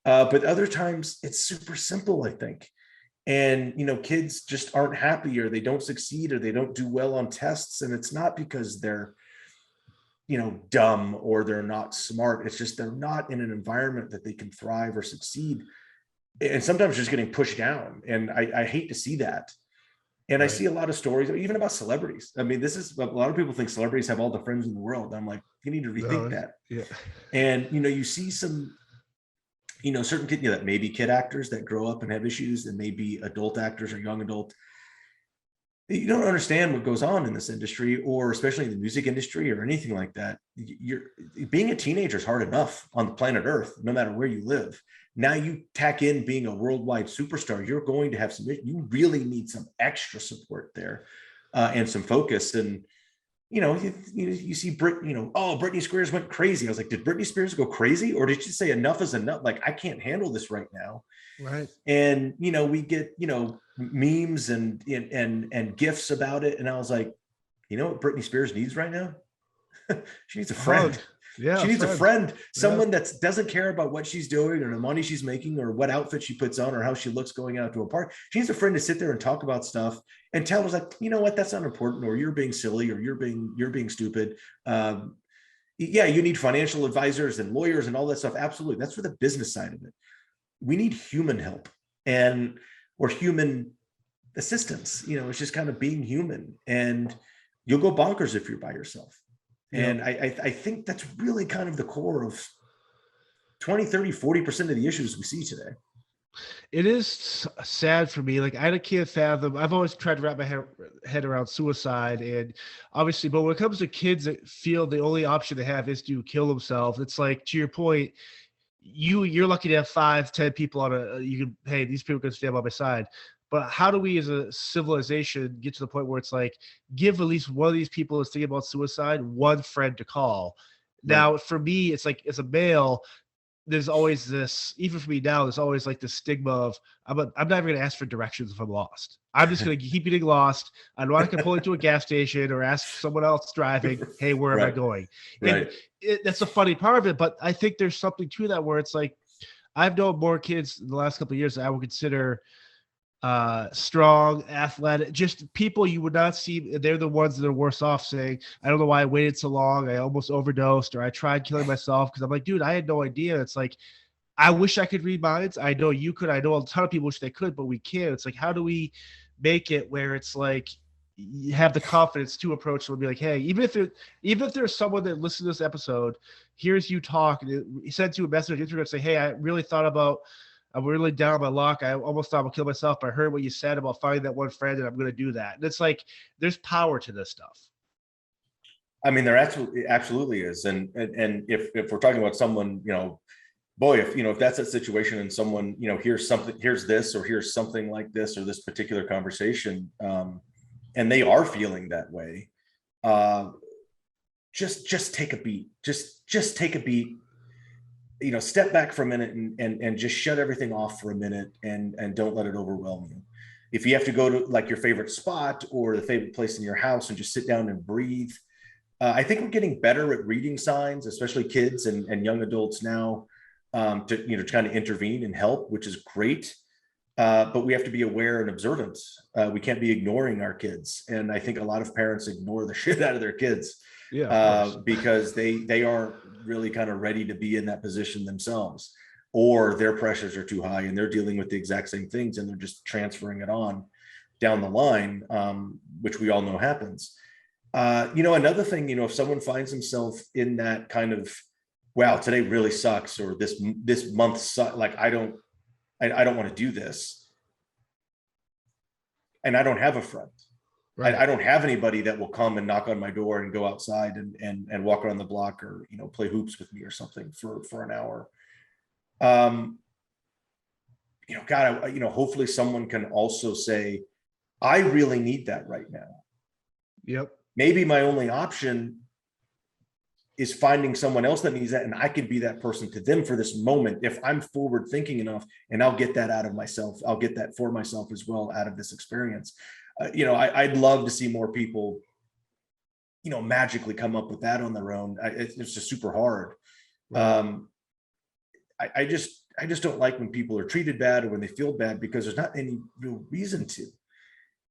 Speaker 3: But other times it's super simple, I think. And, kids just aren't happy or they don't succeed or they don't do well on tests. And it's not because they're, dumb or they're not smart. It's just they're not in an environment that they can thrive or succeed. And sometimes just getting pushed down. And I hate to see that. And I see a lot of stories, even about celebrities. I mean, this is a lot of people think celebrities have all the friends in the world. I'm like, you need to rethink that. Yeah. And, you see some, certain kids, that may be kid actors that grow up and have issues, and maybe adult actors or young adult. You don't understand what goes on in this industry, or especially in the music industry or anything like that. Being a teenager is hard enough on the planet Earth, no matter where you live. Now you tack in being a worldwide superstar, you're going to have you really need some extra support there, and some focus. And you see oh, Britney Spears went crazy. I was like, did Britney Spears go crazy, or did she say enough is enough? Like, I can't handle this right now.
Speaker 2: Right.
Speaker 3: And we get memes and gifs about it, and I was like, you know what Britney Spears needs right now? She needs a friend.
Speaker 2: Yeah,
Speaker 3: she needs a friend, someone that doesn't care about what she's doing or the money she's making or what outfit she puts on or how she looks going out to a party. She needs a friend to sit there and talk about stuff and tell her, like, you know what, that's not important, or you're being silly, or you're being stupid. Yeah, you need financial advisors and lawyers and all that stuff. Absolutely. That's for the business side of it. We need human help or human assistance. It's just kind of being human, and you'll go bonkers if you're by yourself. And I think that's really kind of the core of 20, 30, 40% of the issues we see today.
Speaker 2: It is sad for me. Like, I can't fathom. I've always tried to wrap my head around suicide, and obviously, but when it comes to kids that feel the only option they have is to kill themselves, it's like, to your point, you're lucky to have 5-10 people on you can, hey, these people can stand by my side. But how do we as a civilization get to the point where it's like, give at least one of these people who's thinking about suicide one friend to call?
Speaker 3: Right.
Speaker 2: Now, for me, it's like, as a male, there's always this, even for me now, there's always like this stigma of, I'm not even going to ask for directions if I'm lost. I'm just going to keep getting lost. I know I can pull into a gas station or ask someone else driving, hey, where am I going?
Speaker 3: Right.
Speaker 2: And that's the funny part of it. But I think there's something to that where it's like, I've known more kids in the last couple of years that I would consider strong, athletic, just people you would not see. They're the ones that are worse off, saying, I don't know why I waited so long, I almost overdosed, or I tried killing myself. Because I'm like, dude, I had no idea. It's like, I wish I could read minds. I know you could. I know a ton of people wish they could, but we can't. It's like, how do we make it where it's like, you have the confidence to approach someone and be like, hey, even if there's someone that listens to this episode, here's you talk, and he sends you a message on Instagram and say, hey, I'm really down on my luck. I almost thought I'd kill myself, but I heard what you said about finding that one friend, and I'm going to do that. And it's like, there's power to this stuff.
Speaker 3: I mean, there absolutely is. And if we're talking about someone, boy, if that's a situation and someone, here's this, or here's something like this, or this particular conversation, and they are feeling that way, just take a beat. Just take a beat. Step back for a minute and just shut everything off for a minute and don't let it overwhelm you. If you have to go to like your favorite spot or the favorite place in your house and just sit down and breathe. I think we're getting better at reading signs, especially kids and young adults now, to kind of intervene and help, which is great. But we have to be aware and observant. We can't be ignoring our kids. And I think a lot of parents ignore the shit out of their kids. Because they aren't really kind of ready to be in that position themselves, or their pressures are too high and they're dealing with the exact same things and they're just transferring it on down the line, which we all know happens. Another thing, if someone finds himself in that kind of, wow, today really sucks, or this month sucks, like I don't want to do this, and I don't have a friend. Right. I don't have anybody that will come and knock on my door and go outside and walk around the block, or play hoops with me or something for an hour. God, hopefully someone can also say, I really need that right now.
Speaker 2: Yep.
Speaker 3: Maybe my only option is finding someone else that needs that, and I could be that person to them for this moment if I'm forward thinking enough, and I'll get that out of myself. I'll get that for myself as well out of this experience. I'd love to see more people, magically come up with that on their own. It's just super hard. Right. I just don't like when people are treated bad or when they feel bad, because there's not any real reason to.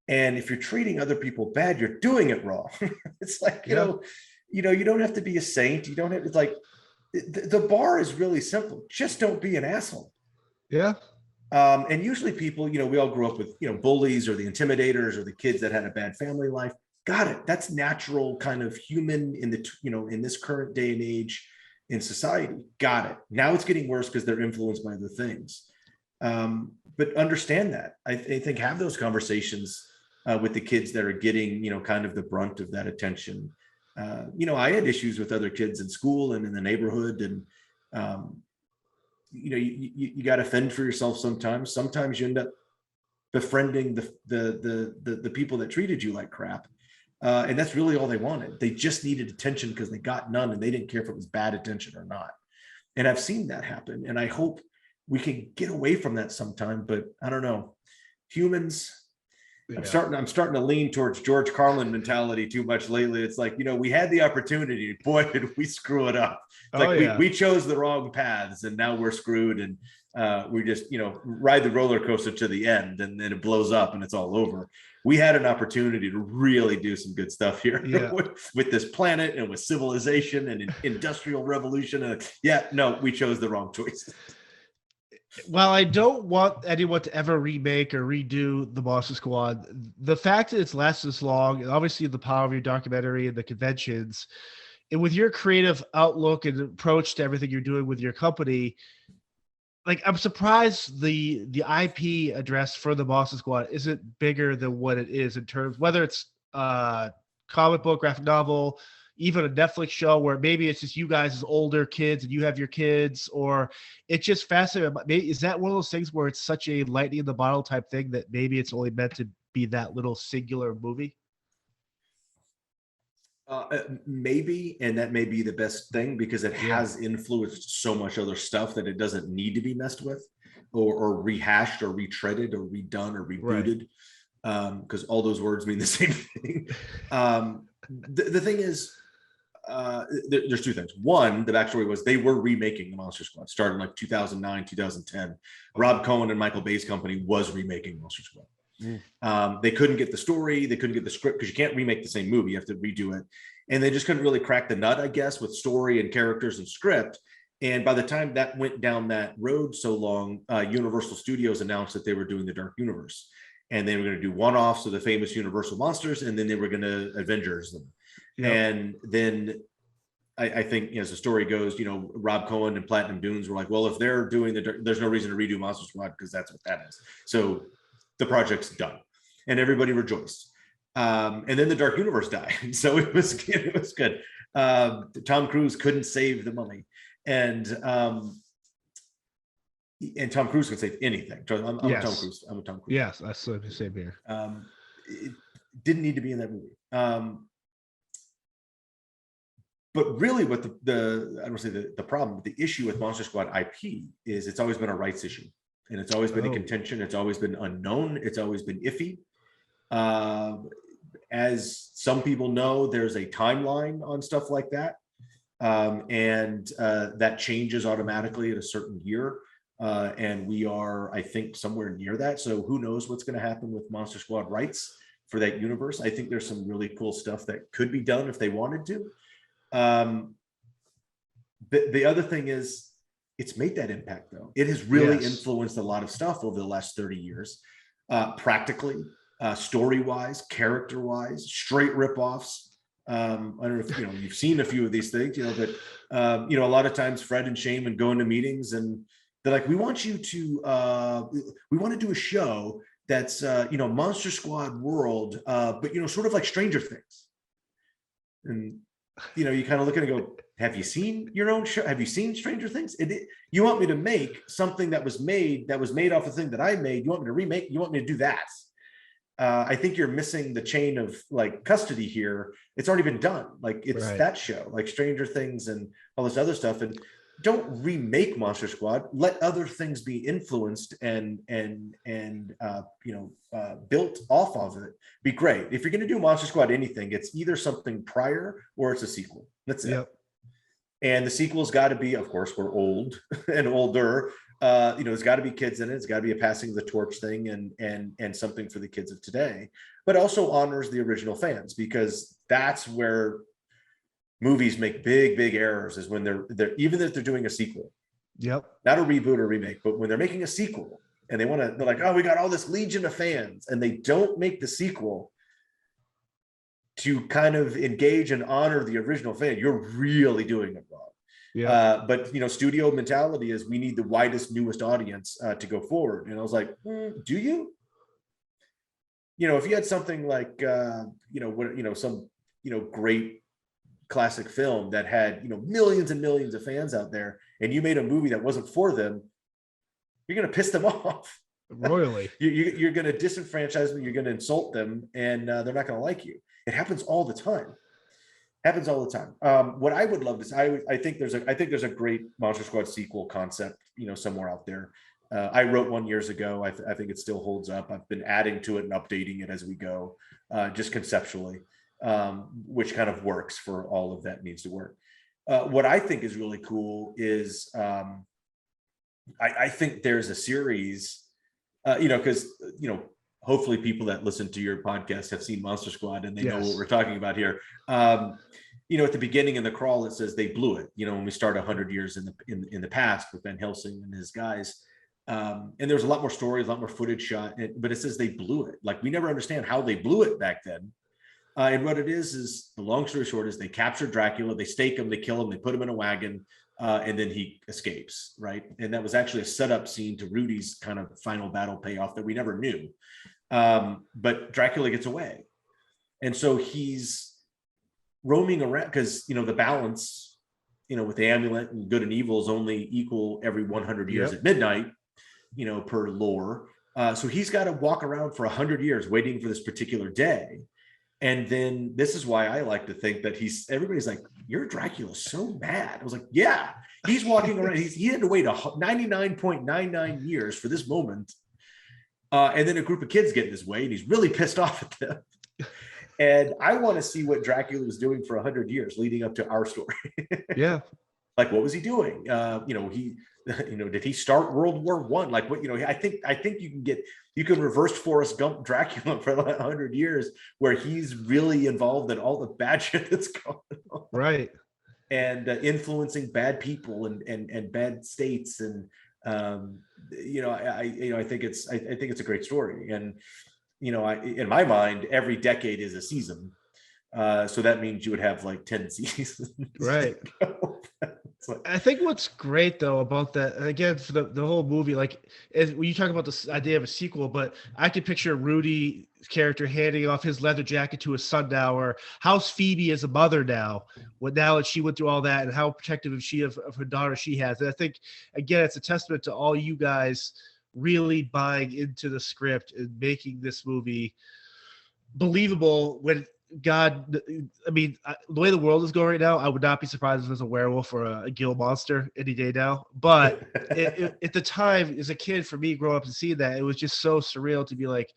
Speaker 3: And if you're treating other people bad, you're doing it wrong. It's like, you don't have to be a saint. You don't have, it's like, the bar is really simple. Just don't be an asshole.
Speaker 2: Yeah.
Speaker 3: And usually people, we all grew up with, bullies or the intimidators or the kids that had a bad family life. Got it. That's natural, kind of human in the, in this current day and age in society. Got it. Now it's getting worse because they're influenced by other things. But understand that. I think have those conversations with the kids that are getting, kind of the brunt of that attention. I had issues with other kids in school and in the neighborhood, and you got to fend for yourself sometimes. Sometimes you end up befriending the people that treated you like crap. And that's really all they wanted. They just needed attention because they got none, and they didn't care if it was bad attention or not. And I've seen that happen. And I hope we can get away from that sometime, but I don't know. Humans, I'm starting to lean towards George Carlin mentality too much lately. It's like, we had the opportunity, boy, did we screw it up. It's like we chose the wrong paths, and now we're screwed, and we just, ride the roller coaster to the end, and then it blows up and it's all over. We had an opportunity to really do some good stuff here with this planet and with civilization and industrial revolution. And we chose the wrong choice.
Speaker 2: While I don't want anyone to ever remake or redo the Monster Squad, the fact that it's lasted this long, and obviously the power of your documentary and the conventions, and with your creative outlook and approach to everything you're doing with your company, like, I'm surprised the IP address for the Monster Squad isn't bigger than what it is in terms, whether it's comic book, graphic novel, even a Netflix show where maybe it's just you guys as older kids and you have your kids, or it's just fascinating. Is that one of those things where it's such a lightning in the bottle type thing that maybe it's only meant to be that little singular movie?
Speaker 3: Maybe, and that may be the best thing, because it has influenced so much other stuff that it doesn't need to be messed with or rehashed or retreaded or redone or rebooted, because all those words mean the same thing. The thing is, there's two things. One, the backstory was they were remaking the Monster Squad starting like 2009, 2010. Rob Cohen and Michael Bay's company was remaking Monster Squad. They couldn't get the story, they couldn't get the script, because you can't remake the same movie, you have to redo it, and they just couldn't really crack the nut, I guess, with story and characters and script. And by the time that went down that road so long, Universal Studios announced that they were doing the Dark Universe, and they were going to do one-offs of the famous Universal monsters, and then they were going to Avengers them. And then I think, as the story goes, Rob Cohen and Platinum Dunes were like, well, if they're doing there's no reason to redo Monster Squad, because that's what that is. So the project's done, and everybody rejoiced. And then the Dark Universe died, so it was good. Tom Cruise couldn't save the money, and Tom Cruise can save anything. I'm a Tom Cruise.
Speaker 2: Yes, that's the same here.
Speaker 3: It didn't need to be in that movie. But really, what I don't say the problem, but the issue with Monster Squad IP is it's always been a rights issue. And it's always been a contention. It's always been unknown. It's always been iffy. As some people know, there's a timeline on stuff like that. And that changes automatically at a certain year. And we are, I think, somewhere near that. So who knows what's going to happen with Monster Squad rights for that universe. I think there's some really cool stuff that could be done if they wanted to. The other thing is, it's made that impact, though. It has really influenced a lot of stuff over the last 30 years, practically, story-wise, character-wise, straight rip-offs. I don't know if you've seen a few of these things, but a lot of times Fred and Shaman go into meetings and they're like, we want to do a show that's Monster Squad world, but sort of like Stranger Things. And you kind of look at it and go, have you seen your own show? Have you seen Stranger Things? You want me to make something that was made off a thing that I made? You want me to remake? You want me to do that? I think you're missing the chain of like custody here. It's already been done. Like it's that show, like Stranger Things and all this other stuff. And don't remake Monster Squad. Let other things be influenced and built off of it. Be great. If you're going to do Monster Squad anything, it's either something prior or it's a sequel. That's it. And the sequel's got to be, of course, we're old and older. There's got to be kids in it. It's got to be a passing of the torch thing and something for the kids of today, but also honors the original fans, because that's where movies make big errors, is when they're even if they're doing a sequel. Not a reboot or remake, but when they're making a sequel and they're like, oh, we got all this legion of fans, and they don't make the sequel to kind of engage and honor the original fan, you're really doing it wrong. But studio mentality is we need the widest, newest audience to go forward. And I was like, do you? If you had something like some great classic film that had millions and millions of fans out there, and you made a movie that wasn't for them, you're going to piss them off.
Speaker 2: royally.
Speaker 3: You're going to disenfranchise them. You're going to insult them, and they're not going to like you. It happens all the time. Happens all the time. What I would love to see, I think there's a great Monster Squad sequel concept, somewhere out there. I wrote one years ago. I think it still holds up. I've been adding to it and updating it as we go, just conceptually, which kind of works for all of that needs to work. What I think is really cool is I think there's a series, because hopefully people that listen to your podcast have seen Monster Squad and they know what we're talking about here. At the beginning in the crawl, it says they blew it, when we start 100 years in the past with Van Helsing and his guys. And there's a lot more stories, a lot more footage shot, but it says they blew it. Like, we never understand how they blew it back then. And what it is the long story short is they capture Dracula, they stake him, they kill him, they put him in a wagon, and then he escapes, right? And that was actually a setup scene to Rudy's kind of final battle payoff that we never knew. But Dracula gets away. And so he's roaming around because, the balance, with the amulet and good and evil is only equal every 100 years at midnight, per lore. So he's got to walk around for 100 years waiting for this particular day. And then this is why I like to think that everybody's like, your Dracula's so mad. I was like, yeah, he's walking around. He had to wait 99.99 years for this moment. And then a group of kids get in his way and he's really pissed off at them. And I want to see what Dracula was doing for 100 years leading up to our story.
Speaker 2: Yeah.
Speaker 3: Like, what was he doing? Did he start World War I? Like, what, I think you can reverse Forrest Gump Dracula for 100 years where he's really involved in all the bad shit that's going on.
Speaker 2: Right.
Speaker 3: And influencing bad people and bad states. And, I think it's a great story. And, in my mind, every decade is a season. So that means you would have like 10 seasons.
Speaker 2: Right.
Speaker 3: Like,
Speaker 2: I think what's great though about that, and again, for the whole movie, like, is when you talk about this idea of a sequel, but I could picture Rudy's character handing off his leather jacket to his son now, or how's Phoebe as a mother now that she went through all that, and how protective is she of her daughter she has. And I think, again, it's a testament to all you guys really buying into the script and making this movie believable when God, I mean, the way the world is going right now, I would not be surprised if there's a werewolf or a gill monster any day now. But at the time, as a kid, for me, growing up and seeing that, it was just so surreal to be like,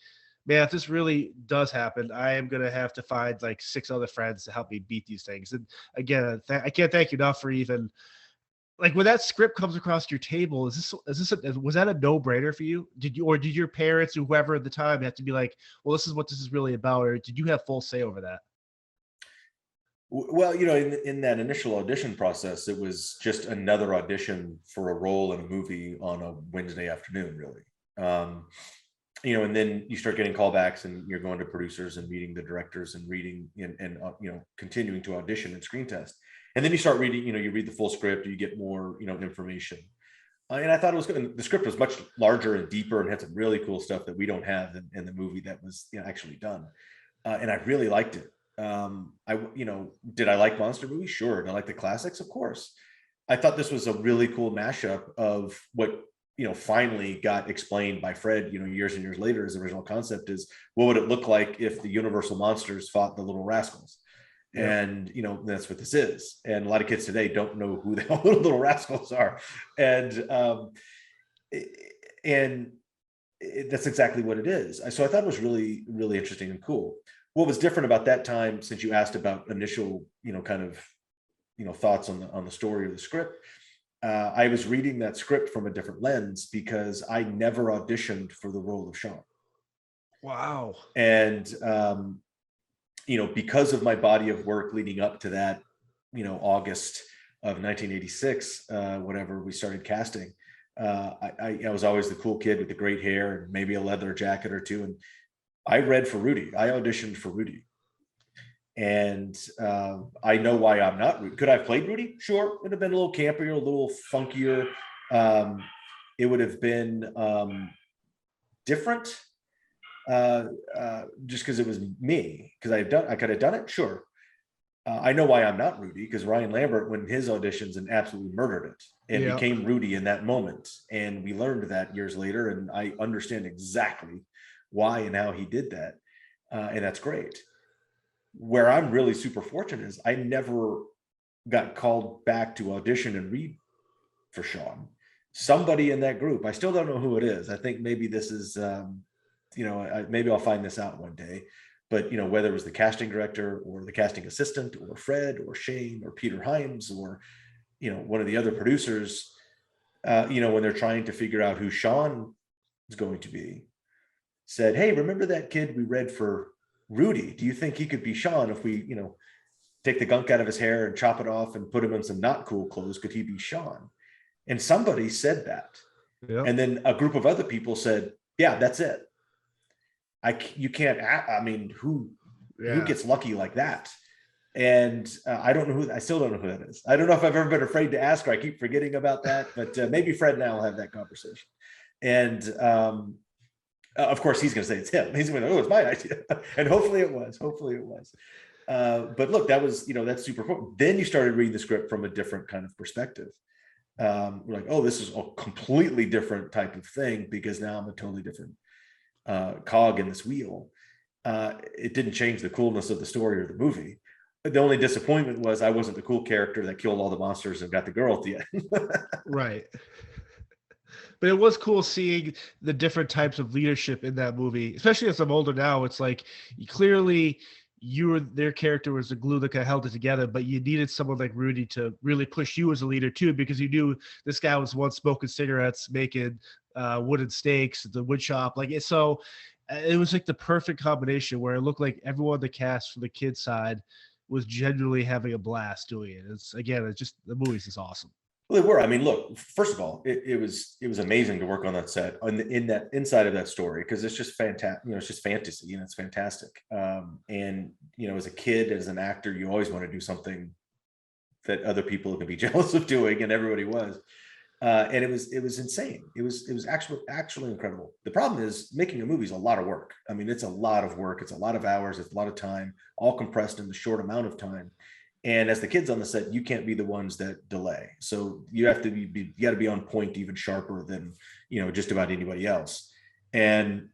Speaker 2: man, if this really does happen, I am going to have to find like 6 other friends to help me beat these things. And again, I can't thank you enough for even, like, when that script comes across your table, was that a no-brainer for you? Did your parents or whoever at the time have to be like, well, this is what this is really about, or did you have full say over that?
Speaker 3: Well, in that initial audition process, it was just another audition for a role in a movie on a Wednesday afternoon, really. And then you start getting callbacks and you're going to producers and meeting the directors and reading and continuing to audition and screen test. And then you start reading, you read the full script, you get more, information. And I thought it was good. The script was much larger and deeper and had some really cool stuff that we don't have in the movie that was actually done. And I really liked it. Did I like monster movies? Sure. Did I like the classics? Of course. I thought this was a really cool mashup of what, finally got explained by Fred, years and years later. His original concept is, what would it look like if the Universal monsters fought the Little Rascals? And that's what this is. And a lot of kids today don't know who the Little Rascals are, and that's exactly what it is. So I thought it was really, really interesting and cool. What was different about that time, since you asked about initial, thoughts on the story or the script, I was reading that script from a different lens because I never auditioned for the role of Sean.
Speaker 2: Wow.
Speaker 3: And because of my body of work leading up to that, August of 1986, whatever we started casting, I was always the cool kid with the great hair and maybe a leather jacket or two. And I read for Rudy. I auditioned for Rudy. And I know why I'm not Rudy. Could I have played Rudy? Sure. It would have been a little campier, a little funkier. It would have been different. Just because it was me, because I could have done it. Sure. I know why I'm not Rudy, because Ryan Lambert went in his auditions and absolutely murdered it. and
Speaker 2: Yeah.
Speaker 3: became Rudy in that moment. And we learned that years later, and I understand exactly why and how he did that. And that's great. Where I'm really super fortunate is I never got called back to audition and read for Sean. Somebody in that group, I still don't know who it is. I think maybe this is, maybe I'll find this out one day. But, whether it was the casting director or the casting assistant or Fred or Shane or Peter Himes or, one of the other producers, when they're trying to figure out who Sean is going to be, said, hey, remember that kid we read for Rudy? Do you think he could be Sean if we, take the gunk out of his hair and chop it off and put him in some not cool clothes? Could he be Sean? And somebody said that.
Speaker 2: Yeah.
Speaker 3: And then a group of other people said, yeah, that's it. You can't, who gets lucky like that? And I still don't know who that is. I don't know if I've ever been afraid to ask, or I keep forgetting about that, but maybe Fred and I will have that conversation. And of course he's going to say it's him. He's going to, it's my idea. And hopefully it was. But look, that was, that's super cool. Then you started reading the script from a different kind of perspective. We're like, oh, this is a completely different type of thing, because now I'm a totally different cog in this wheel. It didn't change the coolness of the story or the movie. The only disappointment was I wasn't the cool character that killed all the monsters and got the girl at the end.
Speaker 2: Right. But it was cool seeing the different types of leadership in that movie, especially as I'm older now. It's like their character was the glue that kind of held it together, but you needed someone like Rudy to really push you as a leader too, because you knew this guy was once smoking cigarettes, making wooden stakes at the wood shop. So it was like the perfect combination where it looked like everyone in the cast from the kids side was genuinely having a blast doing it. It's just, the movie's just awesome.
Speaker 3: Well, they were. I mean, look, first of all, it was amazing to work on that set in that inside of that story, because it's just fantastic. It's just fantasy. It's fantastic. And as a kid, as an actor, you always want to do something that other people can be jealous of doing, and everybody was. And it was insane. It was actually incredible. The problem is, making a movie is a lot of work. I mean, it's a lot of work. It's a lot of hours. It's a lot of time, all compressed in the short amount of time. And as the kids on the set, you can't be the ones that delay. So you have to you got to be on point, even sharper than, just about anybody else. And,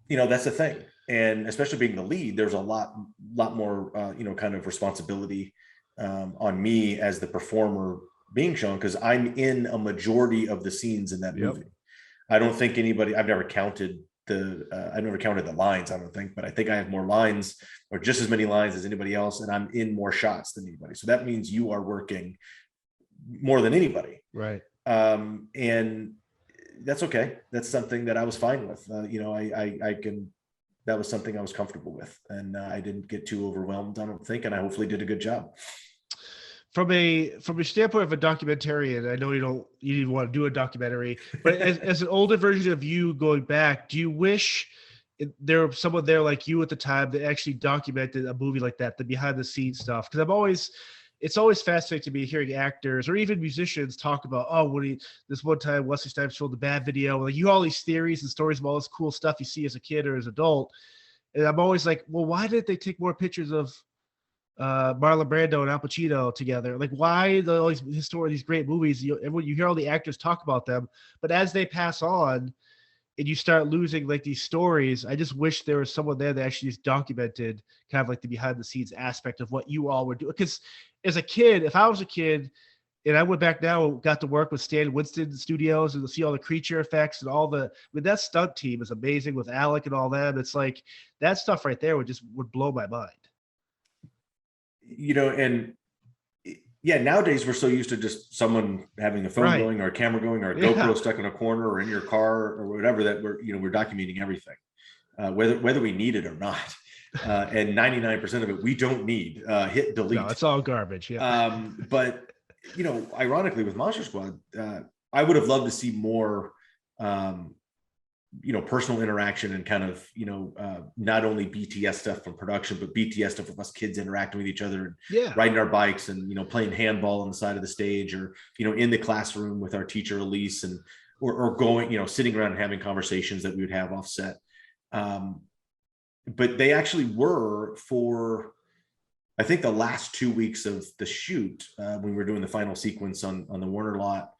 Speaker 3: that's the thing. And especially being the lead, there's a lot more, kind of responsibility on me as the performer being shown, because I'm in a majority of the scenes in that movie. I don't think I've never counted the lines, I don't think, but I think I have more lines, or just as many lines as anybody else, and I'm in more shots than anybody. So that means you are working more than anybody.
Speaker 2: Right.
Speaker 3: And that's okay. That's something that I was fine with. That was something I was comfortable with, and I didn't get too overwhelmed, I don't think, and I hopefully did a good job.
Speaker 2: From a standpoint of a documentarian, I know you didn't want to do a documentary, but as an older version of you going back, do you wish there was someone there like you at the time that actually documented a movie like that, the behind the scenes stuff? Because it's always fascinating to me hearing actors or even musicians talk about, this one time Wesley Snipes showed the bad video, like you all these theories and stories of all this cool stuff you see as a kid or as an adult. And I'm always like, well, why didn't they take more pictures of Marlon Brando and Al Pacino together? Like, why these great movies? You hear all the actors talk about them, but as they pass on, and you start losing like these stories, I just wish there was someone there that actually just documented kind of like the behind the scenes aspect of what you all were doing. Because as a kid, if I was a kid and I went back now and got to work with Stan Winston Studios and to see all the creature effects and that stunt team is amazing with Alec and all that. It's like that stuff right there would blow my mind.
Speaker 3: And yeah, nowadays we're so used to just someone having a phone going or a camera going or a GoPro stuck in a corner or in your car or whatever, that we're documenting everything, whether we need it or not. And 99% of it we don't need. Hit delete.
Speaker 2: No, it's all garbage. Yeah.
Speaker 3: But ironically with Monster Squad, I would have loved to see more personal interaction and kind of, not only BTS stuff from production, but BTS stuff of us kids interacting with each other and riding our bikes and, playing handball on the side of the stage, or, in the classroom with our teacher, Elise, and, or going, sitting around and having conversations that we would have offset. But they actually were for, I think, the last 2 weeks of the shoot, when we were doing the final sequence on the Warner lot.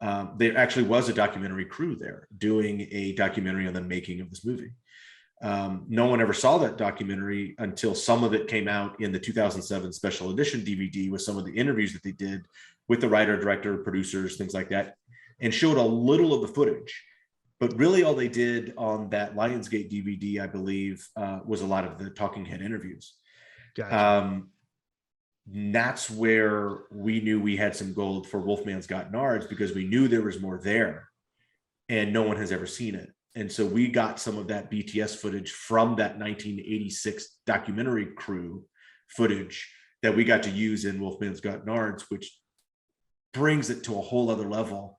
Speaker 3: there actually was a documentary crew there doing a documentary on the making of this movie. No one ever saw that documentary until some of it came out in the 2007 special edition DVD with some of the interviews that they did with the writer, director, producers, things like that, and showed a little of the footage. But really all they did on that Lionsgate DVD, I believe, was a lot of the talking head interviews.
Speaker 2: Gotcha.
Speaker 3: That's where we knew we had some gold for Wolfman's Got Nards, because we knew there was more there and no one has ever seen it. And so we got some of that BTS footage from that 1986 documentary crew footage that we got to use in Wolfman's Got Nards, which brings it to a whole other level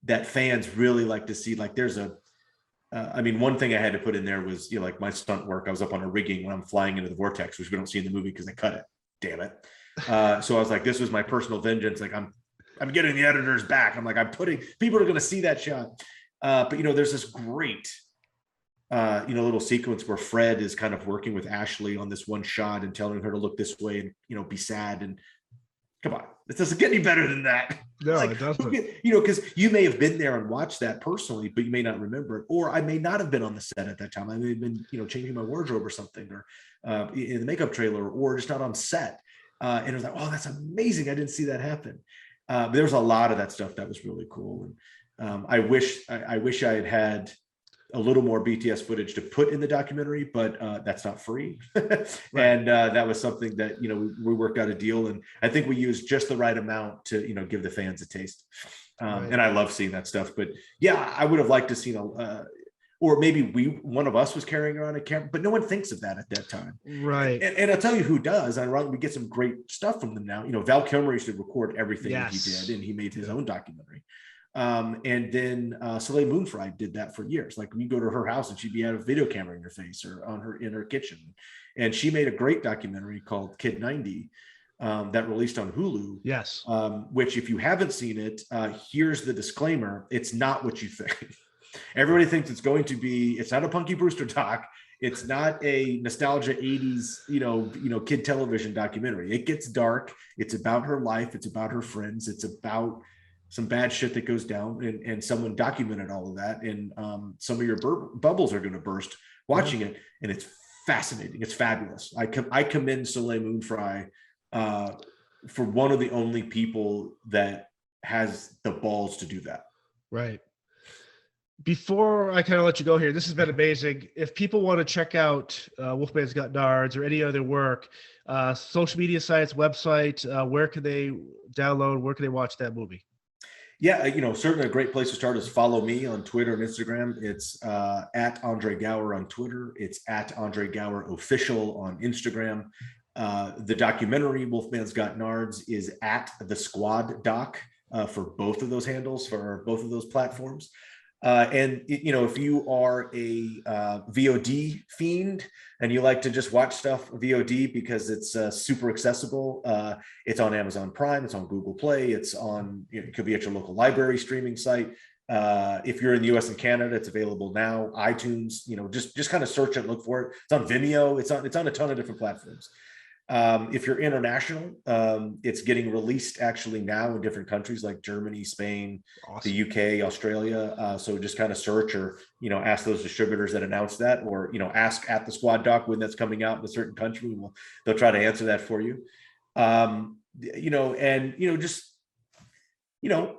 Speaker 3: that fans really like to see. Like there's one thing I had to put in there was, like my stunt work. I was up on a rigging when I'm flying into the vortex, which we don't see in the movie because they cut it. Damn it. So I was like, this was my personal vengeance. Like I'm getting the editors back. I'm like, people are going to see that shot. But there's this great, little sequence where Fred is kind of working with Ashley on this one shot and telling her to look this way and, be sad. And come on, it doesn't get any better than that.
Speaker 2: No, it doesn't.
Speaker 3: Because you may have been there and watched that personally, but you may not remember it. Or I may not have been on the set at that time. I may have been, changing my wardrobe or something, or in the makeup trailer, or just not on set. And it was like, oh, that's amazing. I didn't see that happen. But there was a lot of that stuff that was really cool. And I wish I had a little more BTS footage to put in the documentary, but that's not free. Right. And that was something that, we worked out a deal, and I think we used just the right amount to, give the fans a taste. Right. And I love seeing that stuff, but yeah, I would have liked to see or maybe one of us was carrying around a camera, but no one thinks of that at that time.
Speaker 2: Right.
Speaker 3: And I'll tell you who does. We get some great stuff from them now. Val Kilmer used to record everything that he did, and he made his own documentary. And then Soleil Moonfry did that for years. Like you go to her house and she'd be at a video camera in your face or in her kitchen. And she made a great documentary called Kid 90 that released on Hulu.
Speaker 2: Yes.
Speaker 3: Which if you haven't seen it, here's the disclaimer. It's not what you think. Everybody thinks it's going to be, it's not a Punky Brewster doc. It's not a nostalgia 80s, kid television documentary. It gets dark. It's about her life. It's about her friends. It's about some bad shit that goes down, and someone documented all of that. And some of your bubbles are going to burst watching it. And it's fascinating. It's fabulous. I commend Soleil Moonfry for one of the only people that has the balls to do that.
Speaker 2: Right. Before I kind of let you go here, this has been amazing. If people want to check out Wolfman's Got Nards or any other work, social media sites, website, where can they download? Where can they watch that movie?
Speaker 3: Yeah, certainly a great place to start is follow me on Twitter and Instagram. It's at Andre Gower on Twitter. It's at Andre Gower Official on Instagram. The documentary Wolfman's Got Nards is at The Squad Doc for both of those handles, for both of those platforms. And if you are a VOD fiend and you like to just watch stuff VOD because it's super accessible, it's on Amazon Prime, it's on Google Play, it's on, it could be at your local library streaming site. If you're in the US and Canada, it's available now. iTunes, just kind of search it, look for it. It's on Vimeo. It's on a ton of different platforms. If you're international, it's getting released actually now in different countries like Germany, Spain, awesome. The UK, Australia. So just kind of search or, ask those distributors that announced that, or, ask at the Squad Doc when that's coming out in a certain country. They'll try to answer that for you. Just,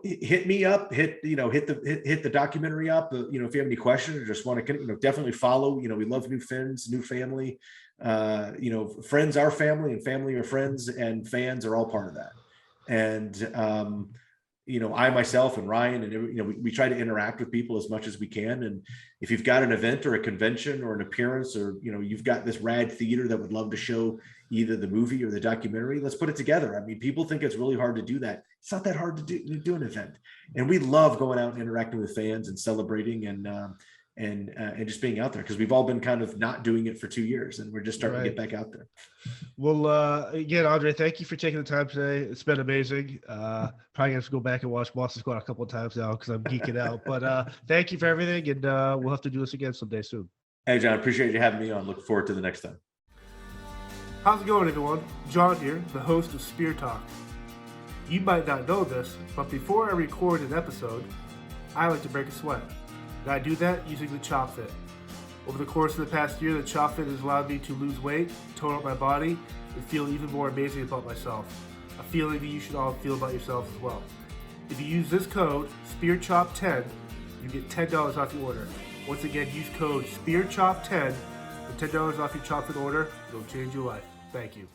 Speaker 3: hit me up, hit the documentary up. If you have any questions or just want to, definitely follow. We love new friends, new family. Friends are family, and family are friends, and fans are all part of that. And I myself and Ryan and we try to interact with people as much as we can. And if you've got an event or a convention or an appearance, or you've got this rad theater that would love to show either the movie or the documentary, let's put it together. I mean, people think it's really hard to do that. It's not that hard to do an event, and we love going out and interacting with fans and celebrating and just being out there, because we've all been kind of not doing it for 2 years, and we're just starting to get back out there.
Speaker 2: Well, again, Andre, thank you for taking the time today. It's been amazing. Probably have to go back and watch Monster Squad a couple of times now because I'm geeking out. But thank you for everything, and we'll have to do this again someday soon.
Speaker 3: Hey, John, appreciate you having me on. Look forward to the next time.
Speaker 1: How's it going, everyone? John here, the host of Spear Talk. You might not know this, but before I record an episode, I like to break a sweat. And I do that using the Chop Fit. Over the course of the past year, the Chop Fit has allowed me to lose weight, tone up my body, and feel even more amazing about myself. A feeling that you should all feel about yourself as well. If you use this code, SpearChop10, you get $10 off your order. Once again, use code SpearChop10 for $10 off your Chop Fit order. It'll change your life. Thank you.